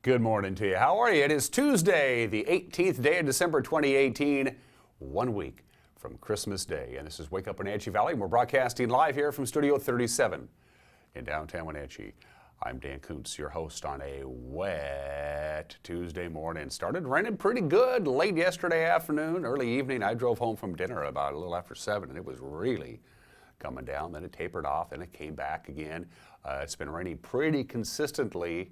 Good morning to you. How are you? It is Tuesday, the 18th day of December 2018, 1 week from Christmas Day. And this is Wake Up Wenatchee Valley, and we're broadcasting live here from Studio 37 in downtown Wenatchee. I'm Dan Kuntz, your host on a wet Tuesday morning. Started raining pretty good late yesterday afternoon, early evening. I drove home from dinner about a little after 7, and it was really coming down. Then it tapered off, then it came back again. It's been raining pretty consistently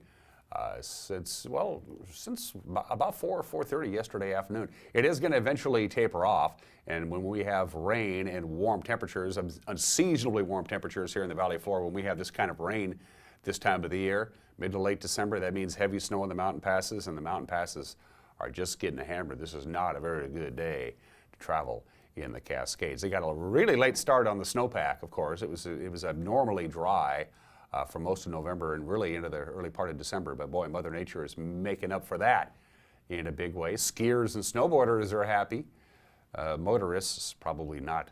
since about 4:30 yesterday afternoon. It is going to eventually taper off, and when we have rain and warm temperatures, unseasonably warm temperatures here in the valley floor, when we have this kind of rain this time of the year, mid to late December, that means heavy snow in the mountain passes, and the mountain passes are just getting hammered. This is not a very good day to travel in the Cascades. They got a really late start on the snowpack, of course. It was abnormally dry for most of November and really into the early part of December. But boy, Mother Nature is making up for that in a big way. Skiers and snowboarders are happy. Motorists, probably not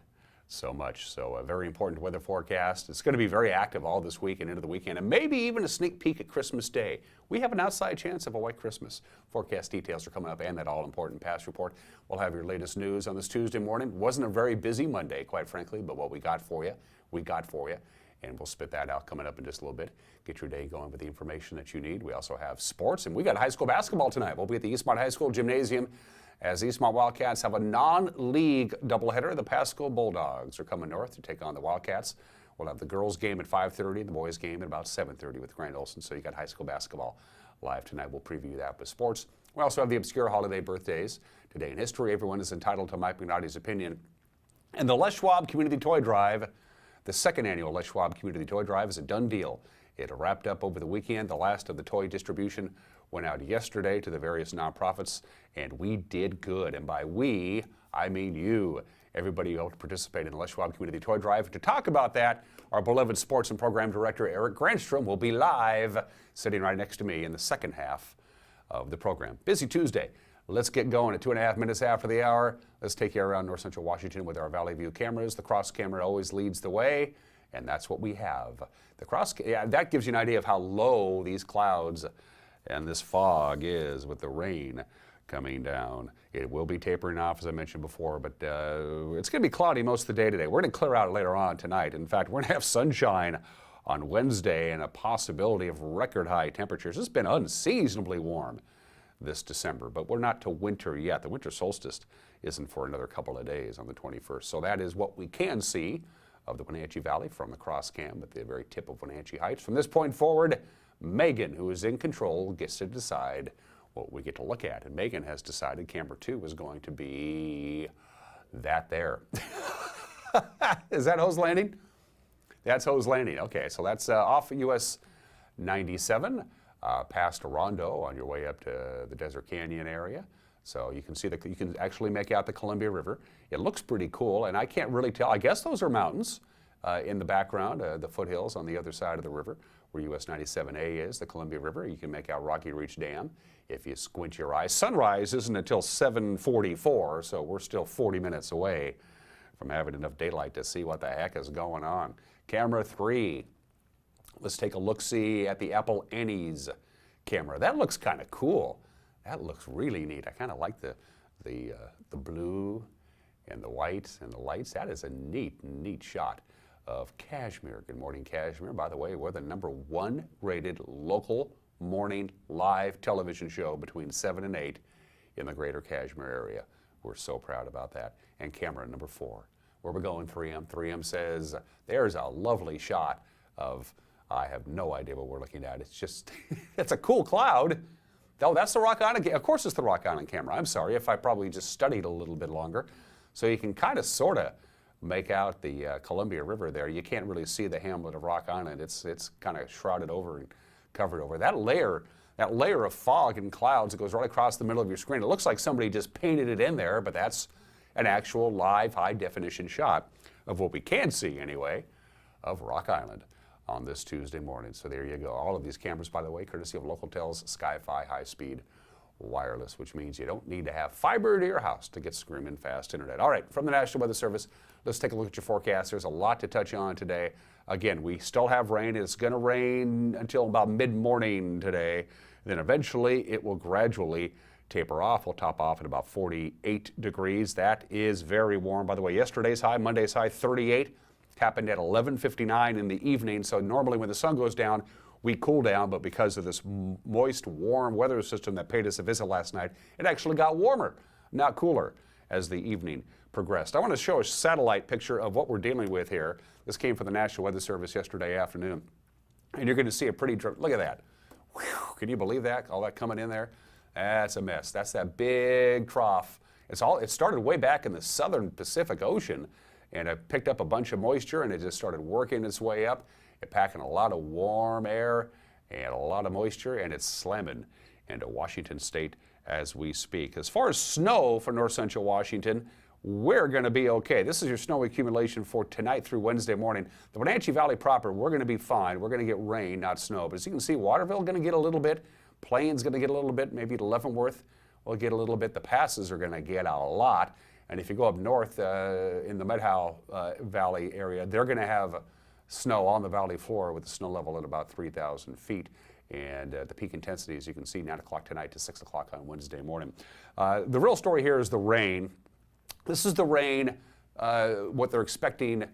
so much. So a very important weather forecast. It's going to be very active all this week and into the weekend, and maybe even a sneak peek at Christmas Day. We have an outside chance of a white Christmas. Forecast details are coming up, and that all-important past report. We'll have your latest news on this Tuesday morning. Wasn't a very busy Monday, quite frankly, but what we got for you, we got for you. And we'll spit that out coming up in just a little bit. Get your day going with the information that you need. We also have sports, and we got high school basketball tonight. We'll be at the Eastmont High School Gymnasium as the Eastmont Wildcats have a non-league doubleheader. The Pasco Bulldogs are coming north to take on the Wildcats. We'll have the girls' game at 5:30, the boys' game at about 7:30 with Grand Olson. So you got high school basketball live tonight. We'll preview that with sports. We also have the obscure holiday birthdays. Today in history, everyone is entitled to Mike McNaughty's opinion. And the Les Schwab Community Toy Drive. The second annual Les Schwab Community Toy Drive is a done deal. It wrapped up over the weekend. The last of the toy distribution went out yesterday to the various nonprofits, and we did good. And by we, I mean you. Everybody who helped participate in the Les Schwab Community Toy Drive. To talk about that, our beloved sports and program director, Eric Granstrom, will be live, sitting right next to me in the second half of the program. Busy Tuesday. Let's get going at 2.5 minutes after the hour. Let's take you around North Central Washington with our Valley View cameras. The cross camera always leads the way, and that's what we have. The cross, that gives you an idea of how low these clouds and this fog is with the rain coming down. It will be tapering off, as I mentioned before, but it's going to be cloudy most of the day today. We're going to clear out later on tonight. In fact, we're going to have sunshine on Wednesday and a possibility of record high temperatures. It's been unseasonably warm this December, but we're not to winter yet. The winter solstice isn't for another couple of days on the 21st. So that is what we can see of the Wenatchee Valley from the cross cam at the very tip of Wenatchee Heights. From this point forward, Megan, who is in control, gets to decide what we get to look at. And Megan has decided camera 2 is going to be that there. Is that Hose Landing? That's Hose Landing. Okay, so that's off US 97. Past Rondo on your way up to the Desert Canyon area. So you can see you can actually make out the Columbia River. It looks pretty cool, and I can't really tell. I guess those are mountains in the background, the foothills on the other side of the river where US 97A is, the Columbia River. You can make out Rocky Reach Dam if you squint your eyes. Sunrise isn't until 7:44, so we're still 40 minutes away from having enough daylight to see what the heck is going on. Camera 3. Let's take a look-see at the Apple Annie's camera. That looks kind of cool. That looks really neat. I kind of like the blue and the white and the lights. That is a neat shot of Kashmir. Good morning, Kashmir. By the way, we're the #1 rated local morning live television show between 7 and 8 in the greater Kashmir area. We're so proud about that. And camera number 4. Where we're going, 3M. 3M says there's a lovely shot of, I have no idea what we're looking at. It's just, it's a cool cloud. Oh, that's the Rock Island. Of course it's the Rock Island camera. I'm sorry if I probably just studied a little bit longer. So you can kind of, sort of make out the Columbia River there. You can't really see the hamlet of Rock Island. It's kind of shrouded over and covered over. That layer of fog and clouds that goes right across the middle of your screen, it looks like somebody just painted it in there, but that's an actual live high-definition shot of what we can see, anyway, of Rock Island on this Tuesday morning. So there you go. All of these cameras, by the way, courtesy of Localtel's Sky-Fi high-speed wireless, which means you don't need to have fiber to your house to get screaming fast internet. All right, from the National Weather Service, let's take a look at your forecast. There's a lot to touch on today. Again, we still have rain. It's going to rain until about mid-morning today. Then eventually it will gradually taper off. We'll top off at about 48 degrees. That is very warm. By the way, yesterday's high, Monday's high, 38, happened at 11:59 in the evening. So normally when the sun goes down, we cool down, but because of this moist, warm weather system that paid us a visit last night, it actually got warmer, not cooler, as the evening progressed. I want to show a satellite picture of what we're dealing with here. This came from the National Weather Service yesterday afternoon. And you're going to see a pretty, look at that. Whew, can you believe that? All that coming in there? That's a mess. That's that big trough. It started way back in the southern Pacific Ocean, and it picked up a bunch of moisture, and it just started working its way up. It's packing a lot of warm air and a lot of moisture, and it's slamming into Washington State as we speak. As far as snow for north central Washington, we're going to be okay. This is your snow accumulation for tonight through Wednesday morning. The Wenatchee Valley proper, we're going to be fine. We're going to get rain, not snow. But as you can see, Waterville going to get a little bit. Plains going to get a little bit. Maybe Leavenworth will get a little bit. The passes are going to get a lot. And if you go up north in the Medhow Valley area, they're going to have snow on the valley floor with the snow level at about 3,000 feet. And the peak intensity, as you can see, 9 o'clock tonight to 6 o'clock on Wednesday morning. The real story here is the rain. This is the rain, what they're expecting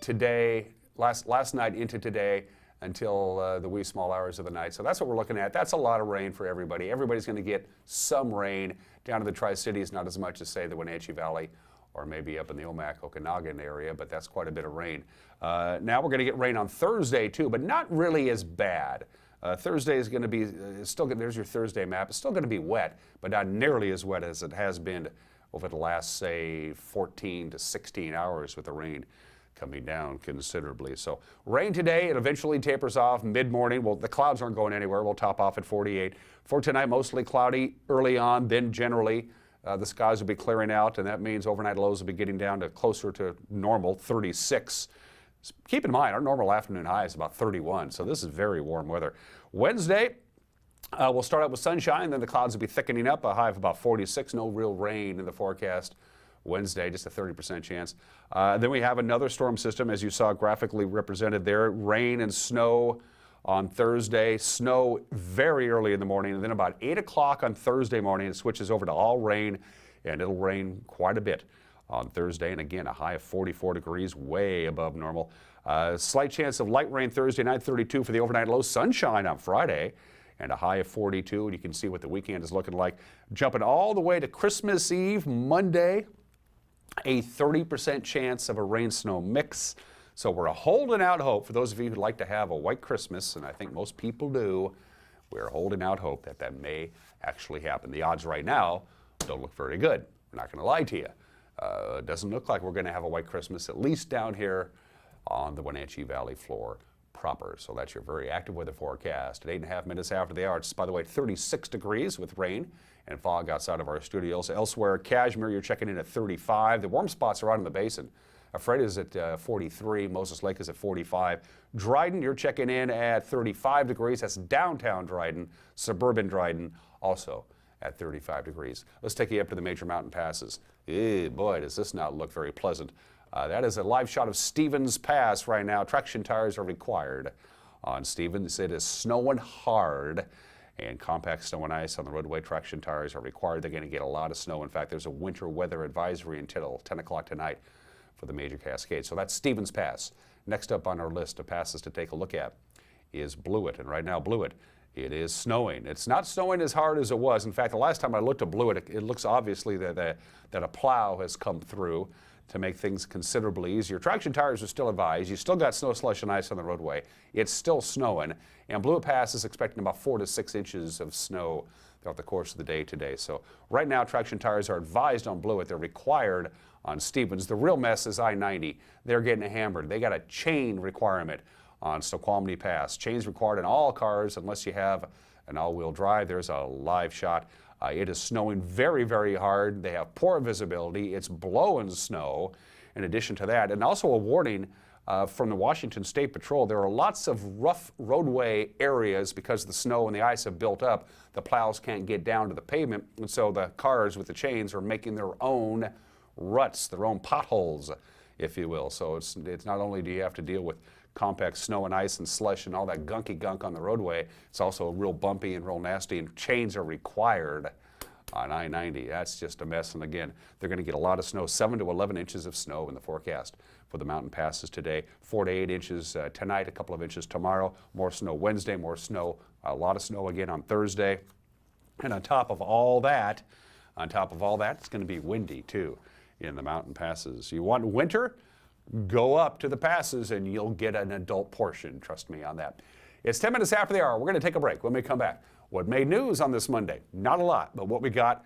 today, last night into today until the wee small hours of the night. So that's what we're looking at. That's a lot of rain for everybody. Everybody's going to get some rain down to the Tri-Cities, not as much as, say, the Wenatchee Valley or maybe up in the Omak, Okanagan area, but that's quite a bit of rain. Now we're going to get rain on Thursday, too, but not really as bad. Thursday is going to be, there's your Thursday map. It's still going to be wet, but not nearly as wet as it has been over the last, say, 14 to 16 hours with the rain coming down considerably. So rain today, it eventually tapers off mid-morning. Well, the clouds aren't going anywhere. We'll top off at 48. For tonight, mostly cloudy early on, then generally the skies will be clearing out, and that means overnight lows will be getting down to closer to normal, 36. Keep in mind, our normal afternoon high is about 31, so this is very warm weather. Wednesday, we'll start out with sunshine, then the clouds will be thickening up, a high of about 46. No real rain in the forecast Wednesday, just a 30% chance. Then we have another storm system, as you saw graphically represented there. Rain and snow on Thursday. Snow very early in the morning, and then about 8 o'clock on Thursday morning, it switches over to all rain, and it'll rain quite a bit on Thursday. And again, a high of 44 degrees, way above normal. Slight chance of light rain Thursday night, 32 for the overnight low. Sunshine on Friday, and a high of 42, and you can see what the weekend is looking like. Jumping all the way to Christmas Eve, Monday, a 30% chance of a rain-snow mix. So we're holding out hope for those of you who'd like to have a white Christmas, and I think most people do. We're holding out hope that that may actually happen. The odds right now don't look very good. I'm not going to lie to you. It doesn't look like we're going to have a white Christmas, at least down here on the Wenatchee Valley floor proper. So that's your very active weather forecast. At 8.5 minutes after the hour, it's, by the way, 36 degrees with rain and fog outside of our studios. Elsewhere, Cashmere, you're checking in at 35. The warm spots are out in the basin. Fred is at 43. Moses Lake is at 45. Dryden, you're checking in at 35 degrees. That's downtown Dryden. Suburban Dryden also at 35 degrees. Let's take you up to the major mountain passes. Boy, does this not look very pleasant. That is a live shot of Stevens Pass right now. Traction tires are required on Stevens. It is snowing hard, and compact snow and ice on the roadway. Traction tires are required. They're going to get a lot of snow. In fact, there's a winter weather advisory until 10 o'clock tonight for the major Cascades. So that's Stevens Pass. Next up on our list of passes to take a look at is Blewett. And right now, Blewett, it is snowing. It's not snowing as hard as it was. In fact, the last time I looked at Blewett, it looks obviously that a plow has come through to make things considerably easier. Traction tires are still advised. You still got snow, slush, and ice on the roadway. It's still snowing, and Blewett Pass is expecting about 4 to 6 inches of snow throughout the course of the day today. So right now, traction tires are advised on Blewett. They're required on Stevens. The real mess is I-90. They're getting hammered. They got a chain requirement on Snoqualmie Pass. Chains required in all cars unless you have an all-wheel drive. There's a live shot. It is snowing very, very hard. They have poor visibility. It's blowing snow in addition to that. And also a warning from the Washington State Patrol. There are lots of rough roadway areas because the snow and the ice have built up. The plows can't get down to the pavement, and so the cars with the chains are making their own ruts, their own potholes, if you will. So it's not only do you have to deal with compact snow and ice and slush and all that gunky gunk on the roadway, it's also real bumpy and real nasty, and chains are required on I-90. That's just a mess. And again, they're going to get a lot of snow, 7 to 11 inches of snow in the forecast for the mountain passes today. 4 to 8 inches tonight, a couple of inches tomorrow. More snow Wednesday, more snow, a lot of snow again on Thursday. And on top of all that, it's going to be windy too in the mountain passes. You want winter? Go up to the passes and you'll get an adult portion. Trust me on that. It's 10 minutes after the hour. We're going to take a break. When we come back, what made news on this Monday? Not a lot, but what we got,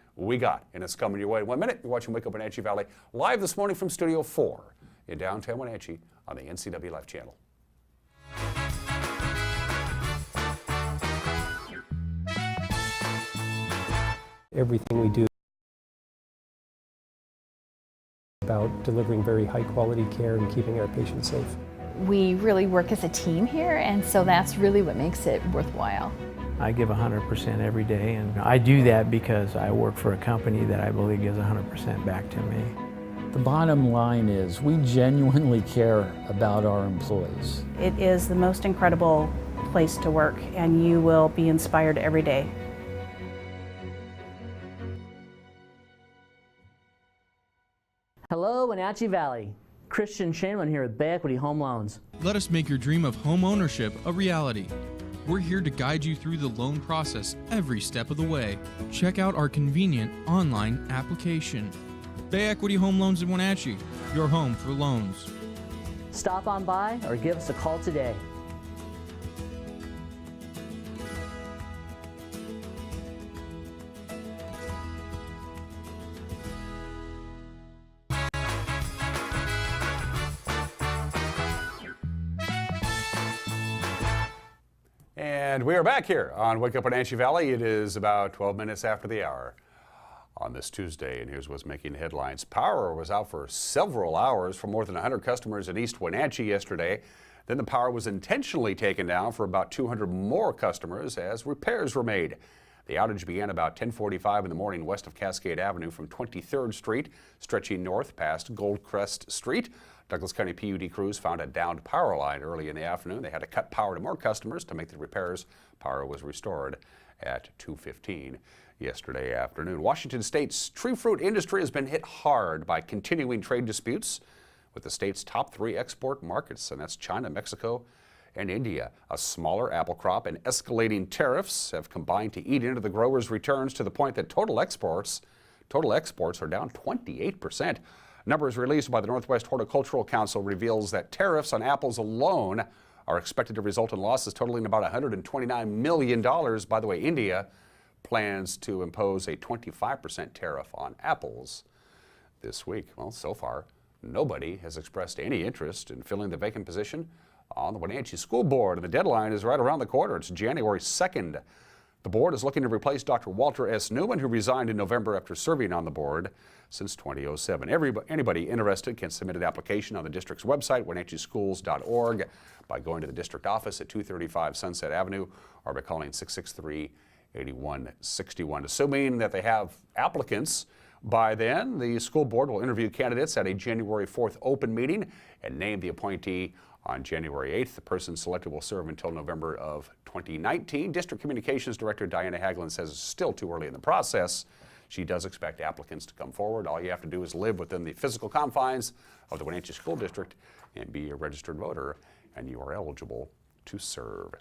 and it's coming your way in 1 minute. You're watching Wake Up Wenatchee Valley live this morning from Studio 4 in downtown Wenatchee on the NCW Life channel. Everything we do about delivering very high quality care and keeping our patients safe. We really work as a team here, and so that's really what makes it worthwhile. I give 100% every day, and I do that because I work for a company that I believe gives 100% back to me. The bottom line is we genuinely care about our employees. It is the most incredible place to work, and you will be inspired every day. Hello, Wenatchee Valley. Christian Shaman here with Bay Equity Home Loans. Let us make your dream of home ownership a reality. We're here to guide you through the loan process every step of the way. Check out our convenient online application. Bay Equity Home Loans in Wenatchee, your home for loans. Stop on by or give us a call today. And we are back here on Wake Up Wenatchee Valley. It is about 12 minutes after the hour on this Tuesday, and here's what's making headlines. Power was out for several hours for more than 100 customers in East Wenatchee yesterday. Then the power was intentionally taken down for about 200 more customers as repairs were made. The outage began about 10:45 in the morning west of Cascade Avenue from 23rd Street, stretching north past Goldcrest Street. Douglas County PUD crews found a downed power line early in the afternoon. They had to cut power to more customers to make the repairs. Power was restored at 2:15 yesterday afternoon. Washington State's tree fruit industry has been hit hard by continuing trade disputes with the state's top 3 export markets, and that's China, Mexico, and India. A smaller apple crop and escalating tariffs have combined to eat into the growers' returns to the point that total exports are down 28%. Numbers released by the Northwest Horticultural Council reveals that tariffs on apples alone are expected to result in losses totaling about $129 million. By the way, India plans to impose a 25% tariff on apples this week. Well, so far, nobody has expressed any interest in filling the vacant position on the Wenatchee School Board, and the deadline is right around the corner. It's January 2nd. The board is looking to replace Dr. Walter S. Newman, who resigned in November after serving on the board since 2007. Anybody interested can submit an application on the district's website, wenatcheeschools.org, by going to the district office at 235 Sunset Avenue or by calling 663-8161. Assuming that they have applicants by then, the school board will interview candidates at a January 4th open meeting and name the appointee on January 8th. The person selected will serve until November of 2019. District Communications Director Diana Hagelin says it's still too early in the process. She does expect applicants to come forward. All you have to do is live within the physical confines of the Wenatchee School District and be a registered voter, and you are eligible to serve.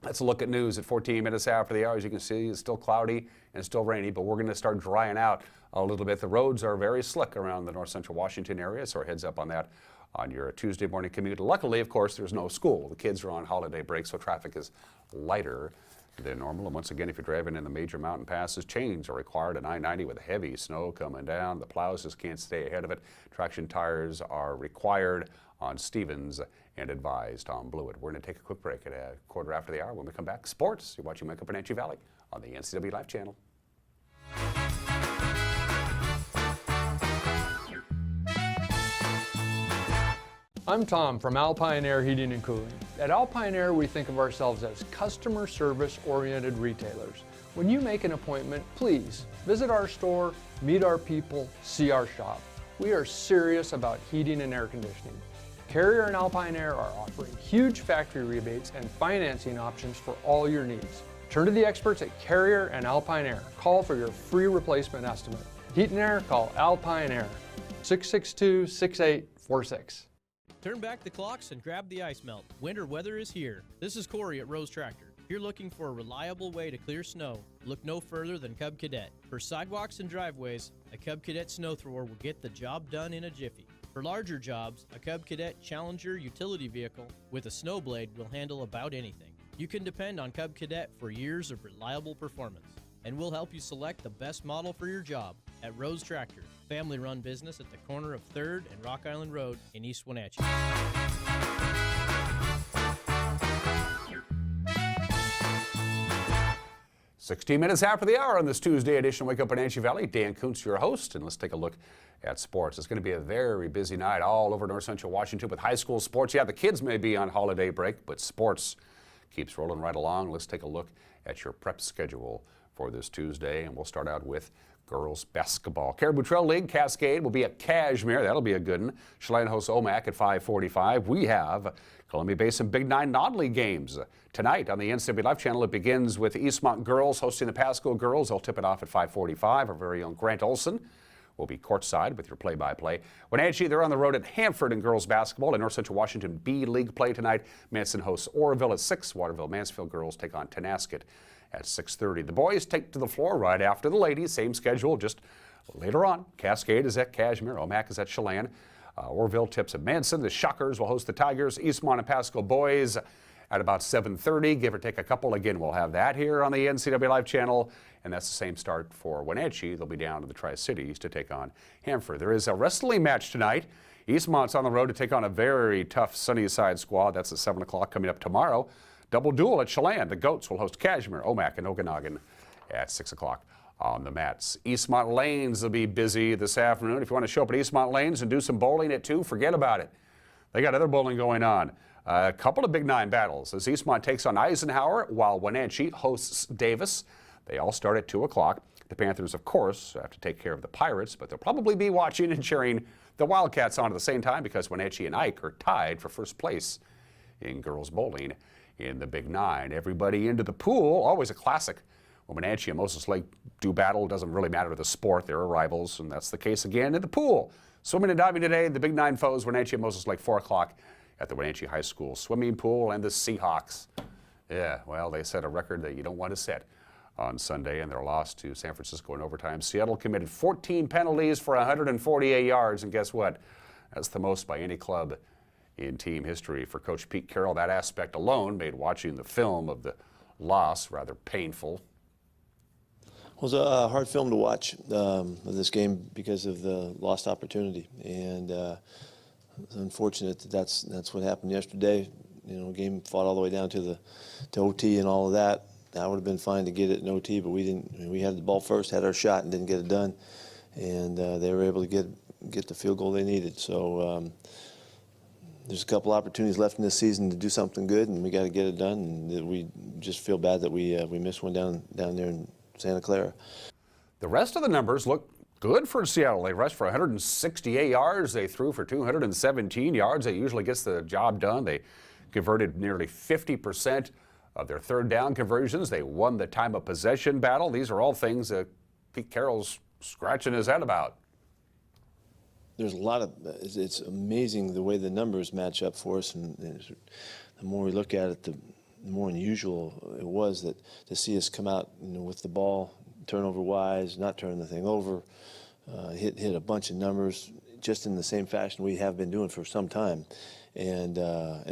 Let's look at news at 14 minutes after the hour. As you can see, it's still cloudy and still rainy, but we're going to start drying out a little bit. The roads are very slick around the north central Washington area, so our heads up on that on your Tuesday morning commute. Luckily, of course, there's no school. The kids are on holiday break, so traffic is lighter than normal. And once again, if you're driving in the major mountain passes, chains are required on I-90 with heavy snow coming down. The plows just can't stay ahead of it. Traction tires are required on Stevens and advised on Blewett. We're going to take a quick break at a quarter after the hour. When we come back, sports. You're watching Wake Up Wenatchee Valley on the NCW Life channel. I'm Tom from Alpine Air Heating and Cooling. At Alpine Air, we think of ourselves as customer service oriented retailers. When you make an appointment, please visit our store, meet our people, see our shop. We are serious about heating and air conditioning. Carrier and Alpine Air are offering huge factory rebates and financing options for all your needs. Turn to the experts at Carrier and Alpine Air. Call for your free replacement estimate. Heat and air, call Alpine Air, 662-6846. Turn back the clocks and grab the ice melt. Winter weather is here. This is Corey at Rose Tractor. If you're looking for a reliable way to clear snow, look no further than Cub Cadet. For sidewalks and driveways, a Cub Cadet snow thrower will get the job done in a jiffy. For larger jobs, a Cub Cadet Challenger utility vehicle with a snow blade will handle about anything. You can depend on Cub Cadet for years of reliable performance, and we'll help you select the best model for your job at Rose Tractor, family-run business at the corner of 3rd and Rock Island Road in East Wenatchee. 16 minutes after the hour on this Tuesday edition of Wake Up Wenatchee Valley. Dan Kuntz, your host, and let's take a look at sports. It's going to be a very busy night all over North Central Washington with high school sports. Yeah, the kids may be on holiday break, but sports keeps rolling right along. Let's take a look at your prep schedule for this Tuesday, and we'll start out with girls basketball. Caribou Trail League Cascade will be at Cashmere. That'll be a good one. Chelan hosts Omak at 5:45. We have Columbia Basin Big Nine non-league games tonight on the NCW Life Channel. It begins with Eastmont girls hosting the Pasco girls. They'll tip it off at 5:45. Our very own Grant Olson will be courtside with your play-by-play. Wenatchee, they're on the road at Hanford in girls basketball. In North Central Washington B League play tonight. Manson hosts Oroville at 6. Waterville Mansfield girls take on Tenasket at 6:30. The boys take to the floor right after the ladies. Same schedule, just later on. Cascade is at Cashmere. Omak is at Chelan. Oroville tips at Manson. The Shockers will host the Tigers. Eastmont and Pasco boys at about 7:30, give or take a couple. Again, we'll have that here on the NCW Live Channel, and that's the same start for Wenatchee. They'll be down to the Tri-Cities to take on Hanford. There is a wrestling match tonight. Eastmont's on the road to take on a very tough Sunnyside squad. That's at 7 o'clock coming up tomorrow. Double duel at Chelan. The Goats will host Cashmere, Omak, and Okanagan at 6 o'clock on the mats. Eastmont Lanes will be busy this afternoon. If you want to show up at Eastmont Lanes and do some bowling at 2, forget about it. They got other bowling going on. A couple of Big Nine battles as Eastmont takes on Eisenhower while Wenatchee hosts Davis. They all start at 2 o'clock. The Panthers, of course, have to take care of the Pirates, but they'll probably be watching and cheering the Wildcats on at the same time because Wenatchee and Ike are tied for first place in girls bowling in the Big Nine. Everybody into the pool, always a classic. When Wenatchee and Moses Lake do battle, it doesn't really matter the sport. They're rivals, and that's the case again in the pool. Swimming and diving today, the Big Nine foes, Wenatchee and Moses Lake, 4 o'clock at the Wenatchee High School swimming pool, and the Seahawks. Yeah, well, they set a record that you don't want to set on Sunday, and their loss to San Francisco in overtime. Seattle committed 14 penalties for 148 yards, and guess what? That's the most by any club in team history. For Coach Pete Carroll, that aspect alone made watching the film of the loss rather painful. It was a hard film to watch of this game because of the lost opportunity, and it's unfortunate that that's what happened yesterday. You know, game fought all the way down to OT and all of that. That would have been fine to get it in OT, but we didn't. We had the ball first, had our shot, and didn't get it done, and they were able to get the field goal they needed. So. There's a couple opportunities left in this season to do something good, and we got to get it done. And we just feel bad that we missed one down there in Santa Clara. The rest of the numbers look good for Seattle. They rushed for 168 yards. They threw for 217 yards. That usually gets the job done. They converted nearly 50% of their third down conversions. They won the time of possession battle. These are all things that Pete Carroll's scratching his head about. There's a lot of, it's amazing the way the numbers match up for us, and the more we look at it, the more unusual it was that to see us come out, you know, with the ball, turnover-wise, not turning the thing over, hit a bunch of numbers just in the same fashion we have been doing for some time, and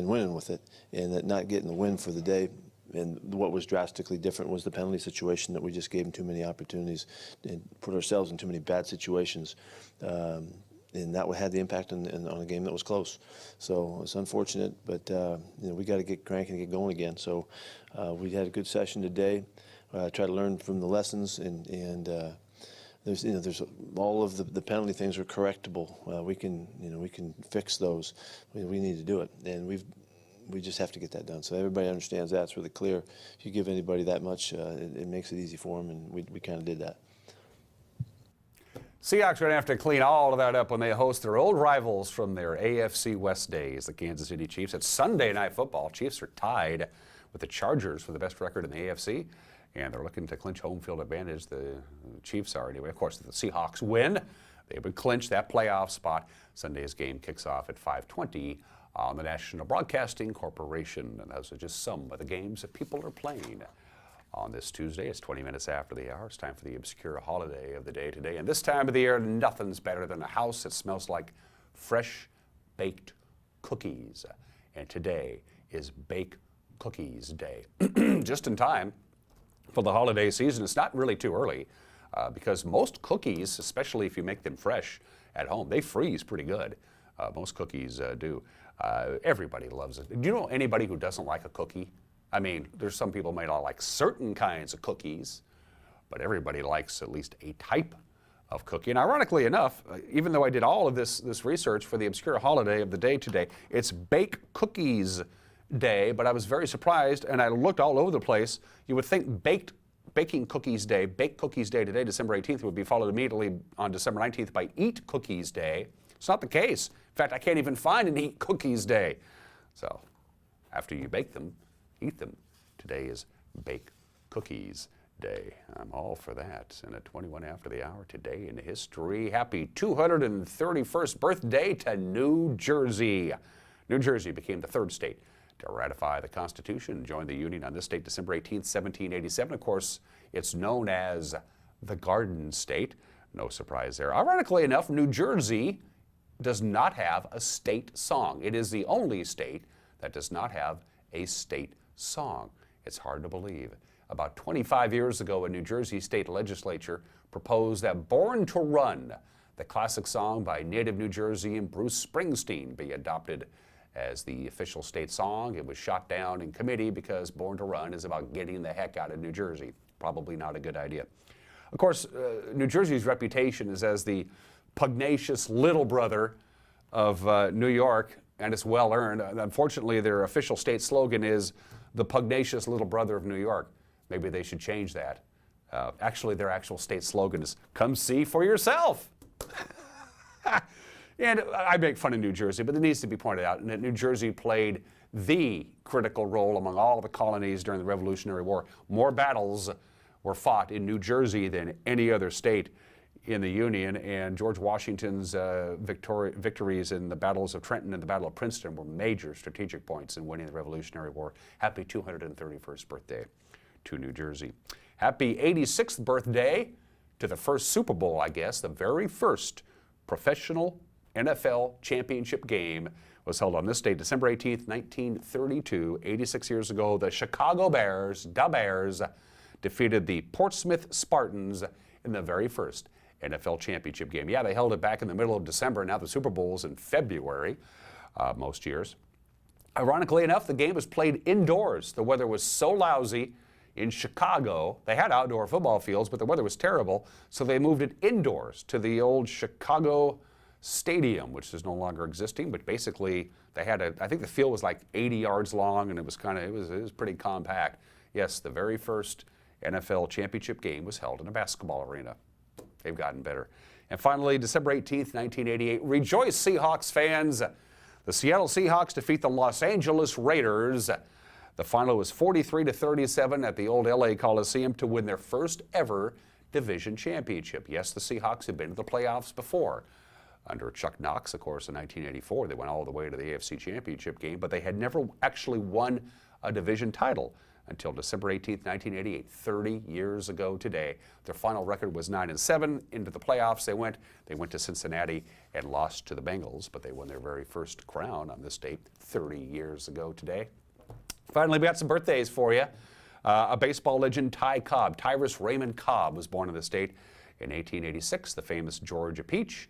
winning with it, and that not getting the win for the day. And what was drastically different was the penalty situation that we just gave them too many opportunities and put ourselves in too many bad situations. And that had the impact on a game that was close. So it's unfortunate, but you know, we got to get cranking and get going again. So we had a good session today. Try to learn from the lessons and there's all of the penalty things are correctable. We can fix those. We need to do it, and we just have to get that done. So everybody understands that. It's really clear. If you give anybody that much, it makes it easy for them, and we kind of did that. Seahawks are going to have to clean all of that up when they host their old rivals from their AFC West days, the Kansas City Chiefs. It's Sunday Night Football. Chiefs are tied with the Chargers for the best record in the AFC, and they're looking to clinch home field advantage. The Chiefs are anyway. Of course, if the Seahawks win, they would clinch that playoff spot. Sunday's game kicks off at 5:20 on the National Broadcasting Corporation, and those are just some of the games that people are playing on this Tuesday. It's 20 minutes after the hour. It's time for the obscure holiday of the day today. And this time of the year, nothing's better than a house that smells like fresh baked cookies. And today is Bake Cookies Day. Just in time for the holiday season. It's not really too early because most cookies, especially if you make them fresh at home, they freeze pretty good. Most cookies do. Everybody loves it. Do you know anybody who doesn't like a cookie? I mean, there's some people may not like certain kinds of cookies, but everybody likes at least a type of cookie. And ironically enough, even though I did all of this research for the obscure holiday of the day today, it's Bake Cookies Day, but I was very surprised, and I looked all over the place. You would think Baking Cookies Day, Bake Cookies Day today, December 18th, would be followed immediately on December 19th by Eat Cookies Day. It's not the case. In fact, I can't even find an Eat Cookies Day. So after you bake them, eat them. Today is Bake Cookies Day. I'm all for that. And at 21 after the hour today in history, happy 231st birthday to New Jersey. New Jersey became the third state to ratify the Constitution and join the Union on this date, December 18th, 1787. Of course, it's known as the Garden State. No surprise there. Ironically enough, New Jersey does not have a state song. It is the only state that does not have a state song. It's hard to believe. About 25 years ago, a New Jersey state legislature proposed that Born to Run, the classic song by native New Jerseyan Bruce Springsteen, be adopted as the official state song. It was shot down in committee because Born to Run is about getting the heck out of New Jersey. Probably not a good idea. Of course, New Jersey's reputation is as the pugnacious little brother of New York, and it's well earned. Unfortunately, their official state slogan is the pugnacious little brother of New York. Maybe they should change that. Actually, their actual state slogan is, come see for yourself. And I make fun of New Jersey, but it needs to be pointed out that New Jersey played the critical role among all the colonies during the Revolutionary War. More battles were fought in New Jersey than any other state in the Union, and George Washington's victories in the battles of Trenton and the Battle of Princeton were major strategic points in winning the Revolutionary War. Happy 231st birthday to New Jersey. Happy 86th birthday to the first Super Bowl, I guess. The very first professional NFL championship game was held on this date, December 18th, 1932. 86 years ago, the Chicago Bears, defeated the Portsmouth Spartans in the very first NFL championship game. Yeah, they held it back in the middle of December. Now the Super Bowl's in February most years. Ironically enough, the game was played indoors. The weather was so lousy in Chicago. They had outdoor football fields, but the weather was terrible, so they moved it indoors to the old Chicago Stadium, which is no longer existing. But basically, they had I think the field was like 80 yards long, and it was pretty compact. Yes, the very first NFL championship game was held in a basketball arena. They've gotten better. And finally, December 18th, 1988, rejoice Seahawks fans. The Seattle Seahawks defeat the Los Angeles Raiders. The final was 43-37 at the old LA Coliseum to win their first ever division championship. Yes, the Seahawks had been to the playoffs before. Under Chuck Knox, of course, in 1984, they went all the way to the AFC Championship game, but they had never actually won a division title until December 18th, 1988, 30 years ago today. Their final record was 9-7. Into the playoffs they went. They went to Cincinnati and lost to the Bengals, but they won their very first crown on this date 30 years ago today. Finally, we got some birthdays for you. A baseball legend, Tyrus Raymond Cobb, was born in the state in 1886. The famous Georgia Peach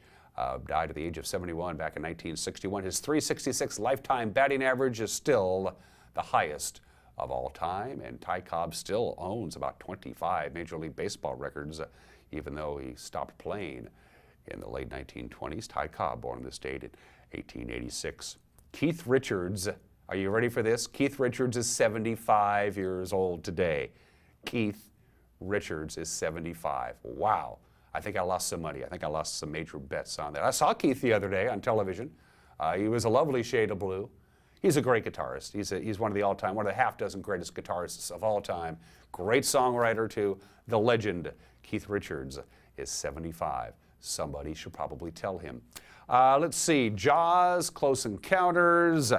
died at the age of 71 back in 1961. His .366 lifetime batting average is still the highest of all time, and Ty Cobb still owns about 25 Major League Baseball records, even though he stopped playing in the late 1920s. Ty Cobb, born on this date in 1886. Keith Richards, are you ready for this? Keith Richards is 75 years old today. Keith Richards is 75. Wow. I think I lost some money. I think I lost some major bets on that. I saw Keith the other day on television. He was a lovely shade of blue. He's a great guitarist. He's one of the all-time, one of the half dozen greatest guitarists of all time. Great songwriter too. The legend, Keith Richards, is 75. Somebody should probably tell him. Let's see, Jaws, Close Encounters,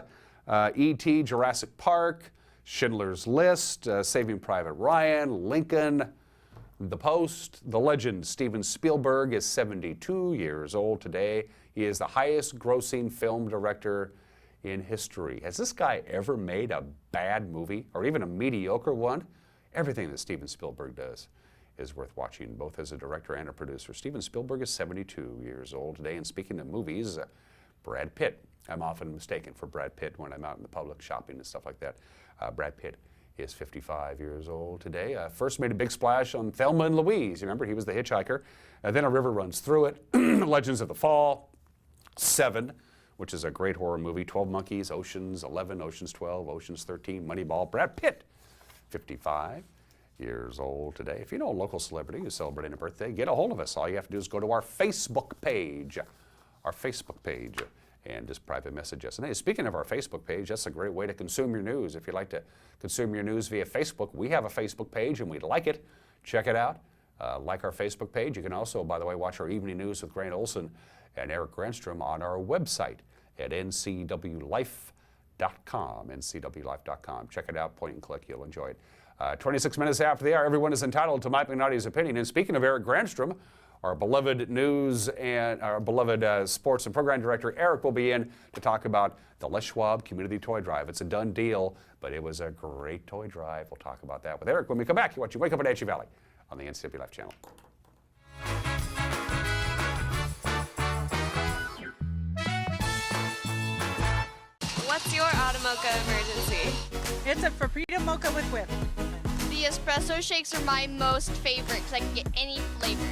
E.T., Jurassic Park, Schindler's List, Saving Private Ryan, Lincoln, The Post. The legend, Steven Spielberg, is 72 years old today. He is the highest grossing film director in history. Has this guy ever made a bad movie or even a mediocre one? Everything that Steven Spielberg does is worth watching, both as a director and a producer. Steven Spielberg is 72 years old today. And speaking of movies, Brad Pitt. I'm often mistaken for Brad Pitt when I'm out in the public shopping and stuff like that. Brad Pitt is 55 years old today. First made a big splash on Thelma and Louise. You remember, he was the hitchhiker. Then A River Runs Through It, Legends of the Fall, Seven, which is a great horror movie, 12 Monkeys, Ocean's 11, Ocean's 12, Ocean's 13, Moneyball. Brad Pitt, 55 years old today. If you know a local celebrity who's celebrating a birthday, get a hold of us. All you have to do is go to our Facebook page, and just private message us. And hey, speaking of our Facebook page, that's a great way to consume your news. If you'd like to consume your news via Facebook, we have a Facebook page and we like it. Check it out. Like our Facebook page. You can also, by the way, watch our evening news with Grant Olson and Eric Granstrom on our website at ncwlife.com, ncwlife.com. Check it out, point and click, you'll enjoy it. 26 minutes after the hour, everyone is entitled to Mike McNalty's opinion. And speaking of Eric Granstrom, our beloved news and our beloved sports and program director, Eric, will be in to talk about the Les Schwab Community Toy Drive. It's a done deal, but it was a great toy drive. We'll talk about that with Eric when we come back. You're watching Wake Up Wenatchee Valley on the NCW Life channel. What's your Automocha emergency? It's a Frappuccino mocha with whip. The espresso shakes are my most favorite because I can get any flavor.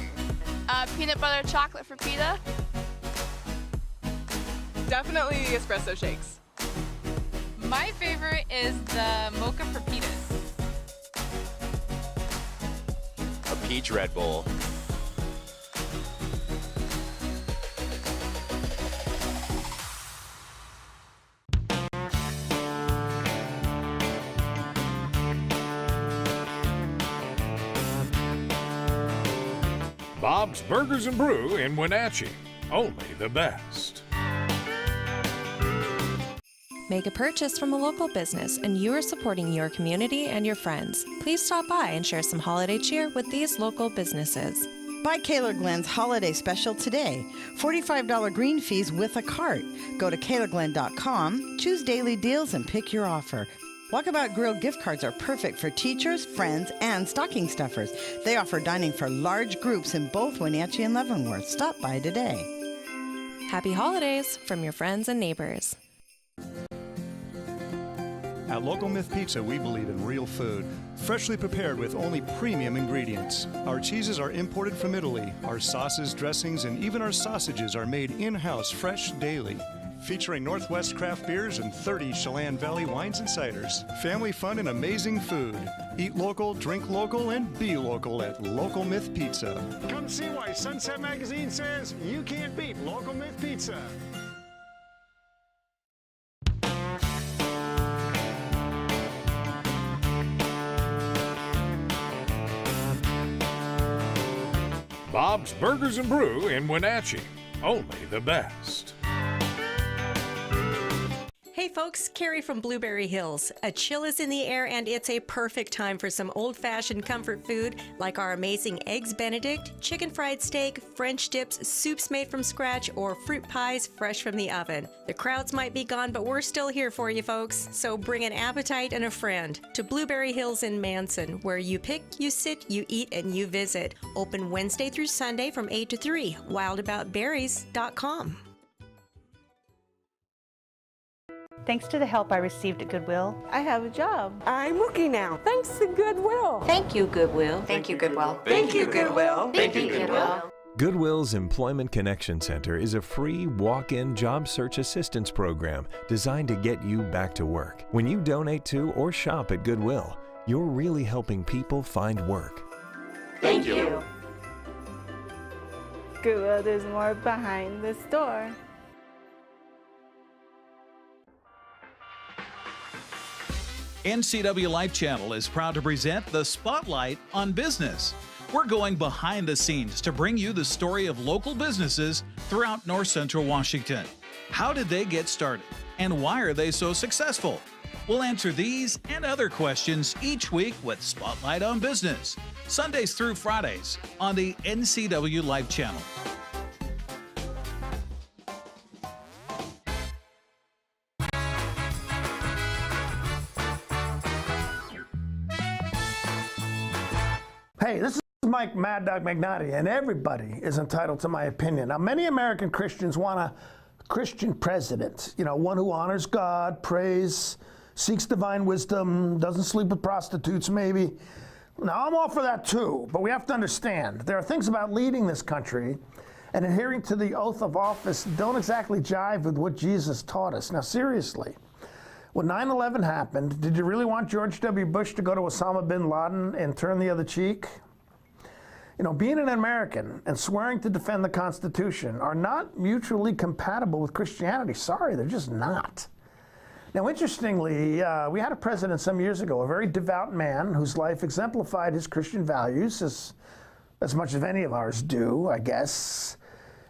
Peanut butter chocolate for pita. Definitely the espresso shakes. My favorite is the mocha for pitas. A peach Red Bull. Bob's Burgers and Brew in Wenatchee. Only the best. Make a purchase from a local business and you are supporting your community and your friends. Please stop by and share some holiday cheer with these local businesses. Buy Kaler Glen's holiday special today. $45 green fees with a cart. Go to KaylaGlenn.com, choose daily deals, and pick your offer. Walkabout Grill gift cards are perfect for teachers, friends, and stocking stuffers. They offer dining for large groups in both Wenatchee and Leavenworth. Stop by today. Happy holidays from your friends and neighbors. At Local Myth Pizza, we believe in real food, freshly prepared with only premium ingredients. Our cheeses are imported from Italy. Our sauces, dressings, and even our sausages are made in-house fresh daily. Featuring Northwest craft beers and 30 Chelan Valley wines and ciders. Family fun and amazing food. Eat local, drink local, and be local at Local Myth Pizza. Come see why Sunset Magazine says you can't beat Local Myth Pizza. Bob's Burgers and Brew in Wenatchee. Only the best. Hey folks, Carrie from Blueberry Hills. A chill is in the air and it's a perfect time for some old-fashioned comfort food like our amazing Eggs Benedict, chicken fried steak, French dips, soups made from scratch, or fruit pies fresh from the oven. The crowds might be gone, but we're still here for you folks, so bring an appetite and a friend to Blueberry Hills in Manson, where you pick, you sit, you eat, and you visit. Open Wednesday through Sunday from 8 to 3. wildaboutberries.com. Thanks to the help I received at Goodwill, I have a job. I'm working now. Thanks to Goodwill. Thank you, Goodwill. Thank you, Goodwill. Thank you, Goodwill. Thank you, Goodwill. Goodwill's Employment Connection Center is a free walk-in job search assistance program designed to get you back to work. When you donate to or shop at Goodwill, you're really helping people find work. Thank you. Goodwill, there's more behind the store. NCW Life Channel is proud to present the Spotlight on Business. We're going behind the scenes to bring you the story of local businesses throughout North Central Washington. How did they get started? And why are they so successful? We'll answer these and other questions each week with Spotlight on Business, Sundays through Fridays on the NCW Life Channel. Hey, this is Mike Mad Dog Magnotti, and everybody is entitled to my opinion. Now, many American Christians want a Christian president, one who honors God, prays, seeks divine wisdom, doesn't sleep with prostitutes, maybe. Now, I'm all for that too, but we have to understand there are things about leading this country and adhering to the oath of office that don't exactly jive with what Jesus taught us. Now, seriously. When 9/11 happened, did you really want George W. Bush to go to Osama bin Laden and turn the other cheek? Being an American and swearing to defend the Constitution are not mutually compatible with Christianity. Sorry, they're just not. Now, interestingly, we had a president some years ago, a very devout man whose life exemplified his Christian values as much as any of ours do, I guess.